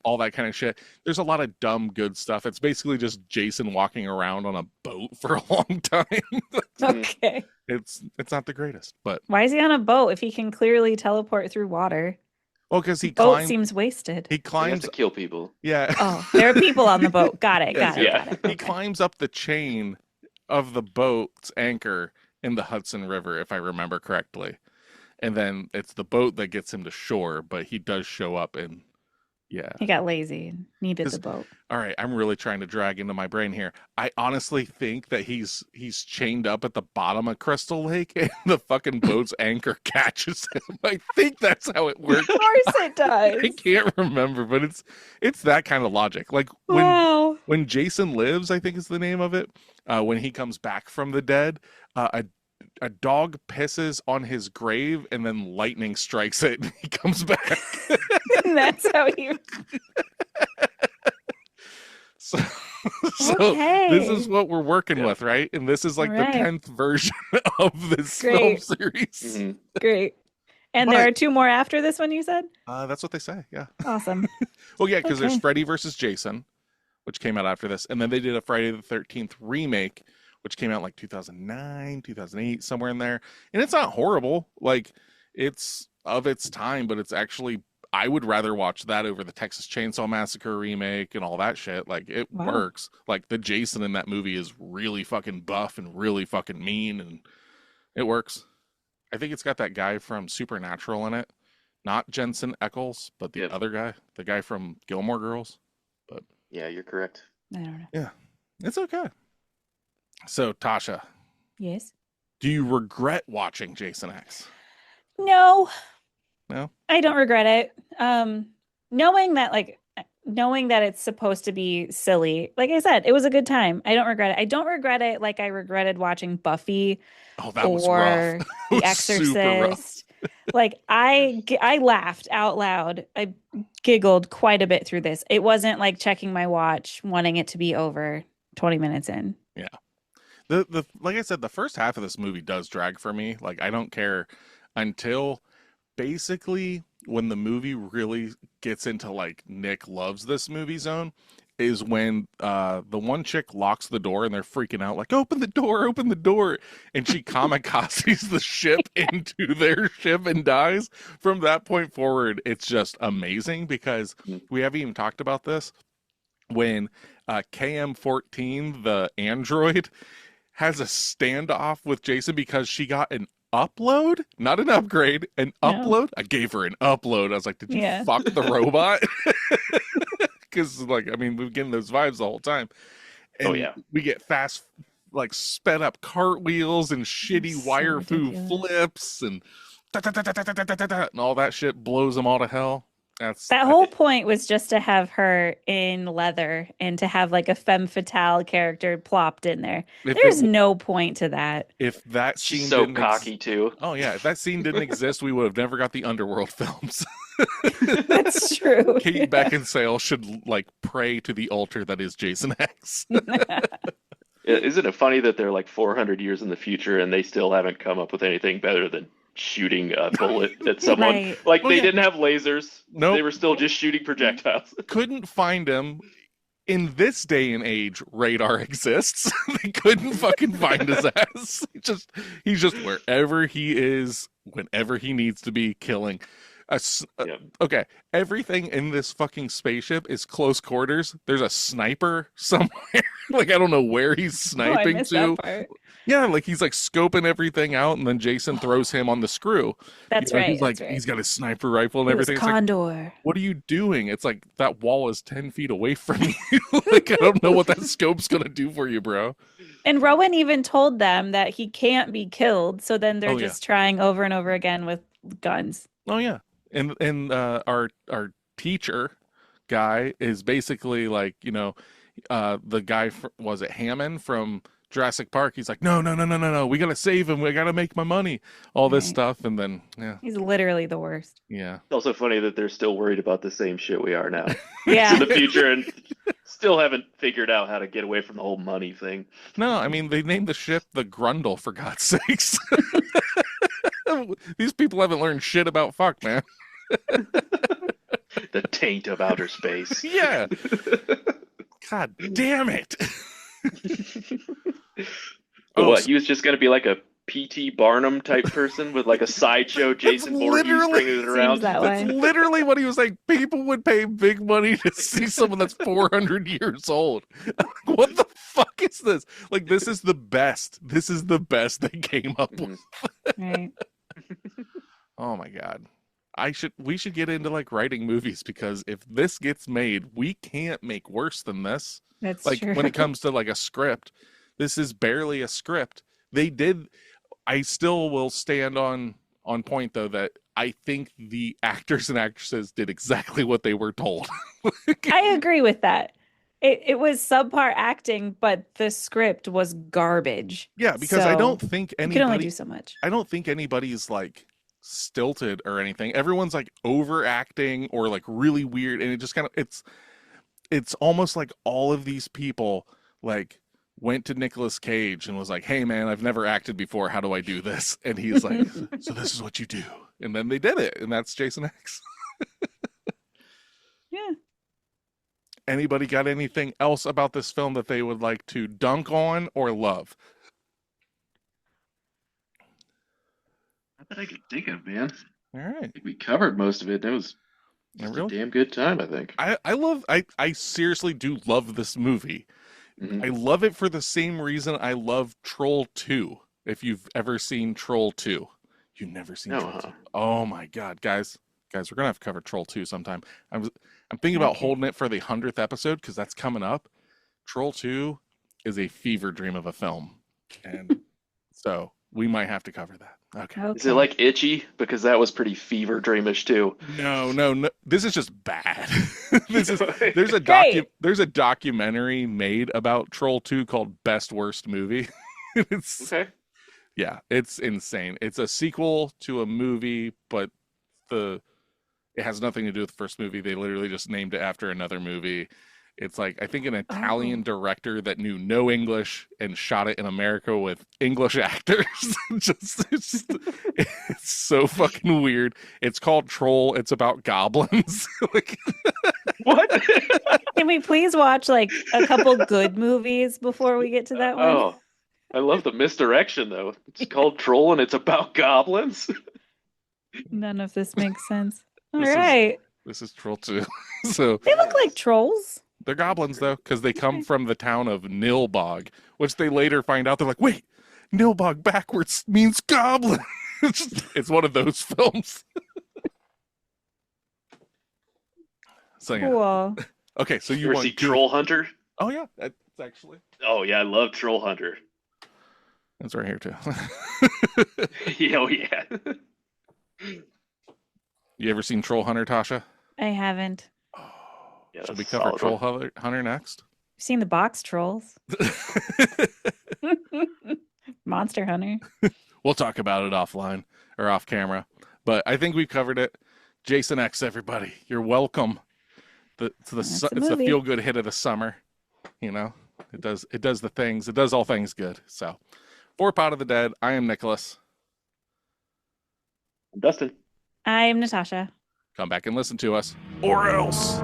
[SPEAKER 3] all that kind of shit. There's a lot of dumb, good stuff. It's basically just Jason walking around on a boat for a long time.
[SPEAKER 2] Okay.
[SPEAKER 3] It's not the greatest, but
[SPEAKER 2] Why is he on a boat if he can clearly teleport through water?
[SPEAKER 3] well, because he
[SPEAKER 2] Boat
[SPEAKER 3] climbs.
[SPEAKER 2] seems wasted.
[SPEAKER 3] He
[SPEAKER 4] He has
[SPEAKER 3] climbs.
[SPEAKER 4] to kill people.
[SPEAKER 3] Yeah.
[SPEAKER 2] Oh, there are people on the boat. Got it.
[SPEAKER 3] Yes,
[SPEAKER 2] Got it.
[SPEAKER 4] yeah.
[SPEAKER 2] Got it.
[SPEAKER 3] He
[SPEAKER 2] Okay.
[SPEAKER 3] climbs up the chain of the boat's anchor in the Hudson River, if I remember correctly. And then it's the boat that gets him to shore, but he does show up and yeah.
[SPEAKER 2] He got lazy and needed the
[SPEAKER 3] 'Cause-
[SPEAKER 2] boat.
[SPEAKER 3] All right, I'm really trying to drag into my brain here. I honestly think that he's chained up at the bottom of Crystal Lake and the fucking boat's anchor catches him. I think that's how it works.
[SPEAKER 2] Of course it does.
[SPEAKER 3] I can't remember, but it's that kind of logic. Like
[SPEAKER 2] Wow.
[SPEAKER 3] when Jason Lives, I think is the name of it, when he comes back from the dead, a dog pisses on his grave and then lightning strikes it and he comes back.
[SPEAKER 2] And that's how he.
[SPEAKER 3] So this is
[SPEAKER 2] Okay.
[SPEAKER 3] what we're working with, right? And this is like
[SPEAKER 2] Right.
[SPEAKER 3] the 10th version of this film
[SPEAKER 2] Great.
[SPEAKER 3] series.
[SPEAKER 4] Mhm.
[SPEAKER 2] Great. And there
[SPEAKER 3] But-
[SPEAKER 2] are 2 more after this one, you said?
[SPEAKER 3] That's what they say, yeah.
[SPEAKER 2] Awesome.
[SPEAKER 3] Well, yeah, because there's
[SPEAKER 2] Okay.
[SPEAKER 3] Freddy versus Jason, which came out after this. And then they did a Friday the 13th remake, which came out like 2009, 2008, somewhere in there. And it's not horrible. Like, it's of its time, but it's actually, I would rather watch that over the Texas Chainsaw Massacre remake and all that shit. Like, it
[SPEAKER 2] Wow.
[SPEAKER 3] works. Like, the Jason in that movie is really fucking buff and really fucking mean, and it works. I think it's got that guy from Supernatural in it. Not Jensen Ackles, but the
[SPEAKER 4] Yep.
[SPEAKER 3] other guy, the guy from Gilmore Girls.
[SPEAKER 4] Yeah, you're correct.
[SPEAKER 2] I don't know.
[SPEAKER 3] It's okay. So, Tasha,
[SPEAKER 2] Yes.
[SPEAKER 3] do you regret watching Jason X?
[SPEAKER 2] No.
[SPEAKER 3] No?
[SPEAKER 2] I don't regret it. Knowing that it's supposed to be silly. Like I said, it was a good time. I don't regret it. I don't regret it like I regretted watching Buffy
[SPEAKER 3] Oh, that was
[SPEAKER 2] or
[SPEAKER 3] rough.
[SPEAKER 2] The
[SPEAKER 3] was super rough.
[SPEAKER 2] Exorcist. Like I laughed out loud. I giggled quite a bit through this. It wasn't like checking my watch, wanting it to be over 20 minutes in.
[SPEAKER 3] The like I said, the first half of this movie does drag for me. Like, I don't care until basically when the movie really gets into like Nick loves this movie zone is when the one chick locks the door and they're freaking out like, open the door, and she kamikazes the ship into their ship and dies. From that point forward, it's just amazing because we haven't even talked about this. When KM14, the android, has a standoff with Jason because she got an upload, not an upgrade, an
[SPEAKER 2] No.
[SPEAKER 3] upload. I gave her an upload. I was like, did you
[SPEAKER 2] Yeah.
[SPEAKER 3] fuck the robot? Because, like, I mean, we've getting those vibes the whole time. And
[SPEAKER 4] Oh, yeah.
[SPEAKER 3] we get fast, like, sped up cartwheels and shitty
[SPEAKER 2] So
[SPEAKER 3] wire foo
[SPEAKER 2] ridiculous.
[SPEAKER 3] flips and and all that shit blows them all to hell.
[SPEAKER 2] That whole point was just to have her in leather and to have like a femme fatale character plopped in there. There's no point to that.
[SPEAKER 3] If that scene
[SPEAKER 4] She's so
[SPEAKER 3] didn't
[SPEAKER 4] cocky too.
[SPEAKER 3] Oh yeah, if that scene didn't exist, we would have never got the Underworld films.
[SPEAKER 2] That's true.
[SPEAKER 3] Kate Beckinsale should like pray to the altar that is Jason X.
[SPEAKER 4] Isn't it funny that they're like 400 years in the future and they still haven't come up with anything better than shooting a bullet at someone?
[SPEAKER 2] Right.
[SPEAKER 4] Like
[SPEAKER 3] Well,
[SPEAKER 4] they
[SPEAKER 3] yeah.
[SPEAKER 4] didn't have lasers.
[SPEAKER 3] Nope.
[SPEAKER 4] They were still just shooting projectiles.
[SPEAKER 3] Couldn't find him. In this day and age, radar exists. They couldn't fucking find his ass. He's just wherever he is, whenever he needs to be, killing.
[SPEAKER 4] Yep.
[SPEAKER 3] Okay, everything in this fucking spaceship is close quarters. There's a sniper somewhere. Like, I don't know where he's
[SPEAKER 2] Oh, I
[SPEAKER 3] sniping
[SPEAKER 2] missed
[SPEAKER 3] to.
[SPEAKER 2] that part.
[SPEAKER 3] Yeah, like he's like scoping everything out, and then Jason throws him on the screw.
[SPEAKER 2] That's
[SPEAKER 3] You know,
[SPEAKER 2] right.
[SPEAKER 3] He's like,
[SPEAKER 2] that's right.
[SPEAKER 3] he's got his sniper rifle and
[SPEAKER 2] It was
[SPEAKER 3] everything. It's like,
[SPEAKER 2] Condor.
[SPEAKER 3] what are you doing? It's like that wall is 10 feet away from you. Like, I don't know what that scope's gonna do for you, bro.
[SPEAKER 2] And Rowan even told them that he can't be killed. So then they're
[SPEAKER 3] Oh, yeah.
[SPEAKER 2] just trying over and over again with guns.
[SPEAKER 3] Oh yeah, and our teacher guy is basically like, you know, the guy was it Hammond from Jurassic Park, he's like, no, we gotta save him, we gotta make my money, all this
[SPEAKER 2] Right.
[SPEAKER 3] stuff, and then
[SPEAKER 2] He's literally the worst.
[SPEAKER 3] yeah.
[SPEAKER 4] It's also funny that they're still worried about the same shit we are now.
[SPEAKER 2] Yeah.
[SPEAKER 4] In the future, and still haven't figured out how to get away from the whole money thing.
[SPEAKER 3] No, I mean they named the ship the Grundle, for God's sakes. These people haven't learned shit about fuck, man.
[SPEAKER 4] The taint of outer space.
[SPEAKER 3] Yeah. God damn it.
[SPEAKER 4] Oh, what? He was just gonna be like a P.T. Barnum type person with like a sideshow Jason Voorhees
[SPEAKER 3] literally-
[SPEAKER 4] bringing it around.
[SPEAKER 2] Seems that
[SPEAKER 3] That's
[SPEAKER 2] way.
[SPEAKER 3] literally what he was like. People would pay big money to see someone that's 400 years old. What the fuck is this? Like, this is the best. This is the best they came up with.
[SPEAKER 2] Right.
[SPEAKER 3] Oh my god. We should get into like writing movies, because if this gets made, we can't make worse than this.
[SPEAKER 2] That's
[SPEAKER 3] Like
[SPEAKER 2] true.
[SPEAKER 3] when it comes to like a script, this is barely a script. I still will stand on point though that I think the actors and actresses did exactly what they were told.
[SPEAKER 2] I agree with that. It was subpar acting, but the script was garbage.
[SPEAKER 3] Yeah, because I
[SPEAKER 2] So,
[SPEAKER 3] don't think
[SPEAKER 2] you can only
[SPEAKER 3] anybody
[SPEAKER 2] do so much.
[SPEAKER 3] I don't think anybody's like stilted or anything. Everyone's like overacting or like really weird, and it just kind of it's almost like all of these people like went to Nicolas Cage and was like, "Hey man, I've never acted before. How do I do this?" And he's like, "So this is what you do." And then they did it, and that's Jason X.
[SPEAKER 2] Yeah.
[SPEAKER 3] Anybody got anything else about this film that they would like to dunk on or love?
[SPEAKER 4] Not that I could think of, man.
[SPEAKER 3] All right.
[SPEAKER 4] I think we covered most of it. That was just a damn good time, I think.
[SPEAKER 3] I seriously do love this movie.
[SPEAKER 4] Mhm.
[SPEAKER 3] I love it for the same reason I love Troll 2. If you've ever seen Troll 2. You've never seen
[SPEAKER 4] No,
[SPEAKER 3] Troll
[SPEAKER 4] huh?
[SPEAKER 3] 2. Oh my god, guys, we're gonna have to cover Troll 2 sometime. I'm thinking about
[SPEAKER 2] Okay.
[SPEAKER 3] holding it for the 100th episode, because that's coming up. Troll 2 is a fever dream of a film. And so we might have to cover that. Okay.
[SPEAKER 2] Okay.
[SPEAKER 4] Is it like Itchy? Because that was pretty fever dreamish too.
[SPEAKER 3] No. This is just bad. There's a
[SPEAKER 2] Great.
[SPEAKER 3] there's a documentary made about Troll 2 called Best Worst Movie. It's
[SPEAKER 4] Okay.
[SPEAKER 3] yeah, it's insane. It's a sequel to a movie, but it has nothing to do with the first movie. They literally just named it after another movie. It's like, I think, an Italian director that knew no English and shot it in America with English actors. It's so fucking weird. It's called Troll. It's about goblins. Like,
[SPEAKER 4] What?
[SPEAKER 2] Can we please watch like a couple good movies before we get to that one?
[SPEAKER 4] Oh, I love the misdirection though. It's called Troll and it's about goblins.
[SPEAKER 2] None of this makes sense. All
[SPEAKER 3] This is-
[SPEAKER 2] right.
[SPEAKER 3] this is Troll 2. So
[SPEAKER 2] They look like trolls.
[SPEAKER 3] they're goblins, though, because they come from the town of Nilbog, which they later find out. They're like, wait, Nilbog backwards means goblin. It's one of those films. So, yeah.
[SPEAKER 2] Cool.
[SPEAKER 3] Okay, so
[SPEAKER 4] You
[SPEAKER 3] you
[SPEAKER 4] ever
[SPEAKER 3] want
[SPEAKER 4] see Troll Hunter?
[SPEAKER 3] Oh, yeah, that's actually...
[SPEAKER 4] Oh yeah, I love Troll Hunter.
[SPEAKER 3] That's right here, too.
[SPEAKER 4] Yeah, oh yeah.
[SPEAKER 3] You ever seen Troll Hunter, Tasha?
[SPEAKER 2] I haven't.
[SPEAKER 4] Yeah,
[SPEAKER 3] Should we
[SPEAKER 4] that's a
[SPEAKER 3] cover
[SPEAKER 4] solid
[SPEAKER 3] Troll
[SPEAKER 4] one.
[SPEAKER 3] Hunter next?
[SPEAKER 2] I've seen the box trolls. Monster Hunter.
[SPEAKER 3] We'll talk about it offline or off camera. But I think we've covered it. Jason X, everybody, you're welcome. It's the
[SPEAKER 2] movie.
[SPEAKER 3] feel good hit of the summer. You know, it does the things. It does all things good. So, for Pot of the Dead, I am Nicholas.
[SPEAKER 4] Dustin.
[SPEAKER 2] I'm Natasha.
[SPEAKER 3] Come back and listen to us, or else.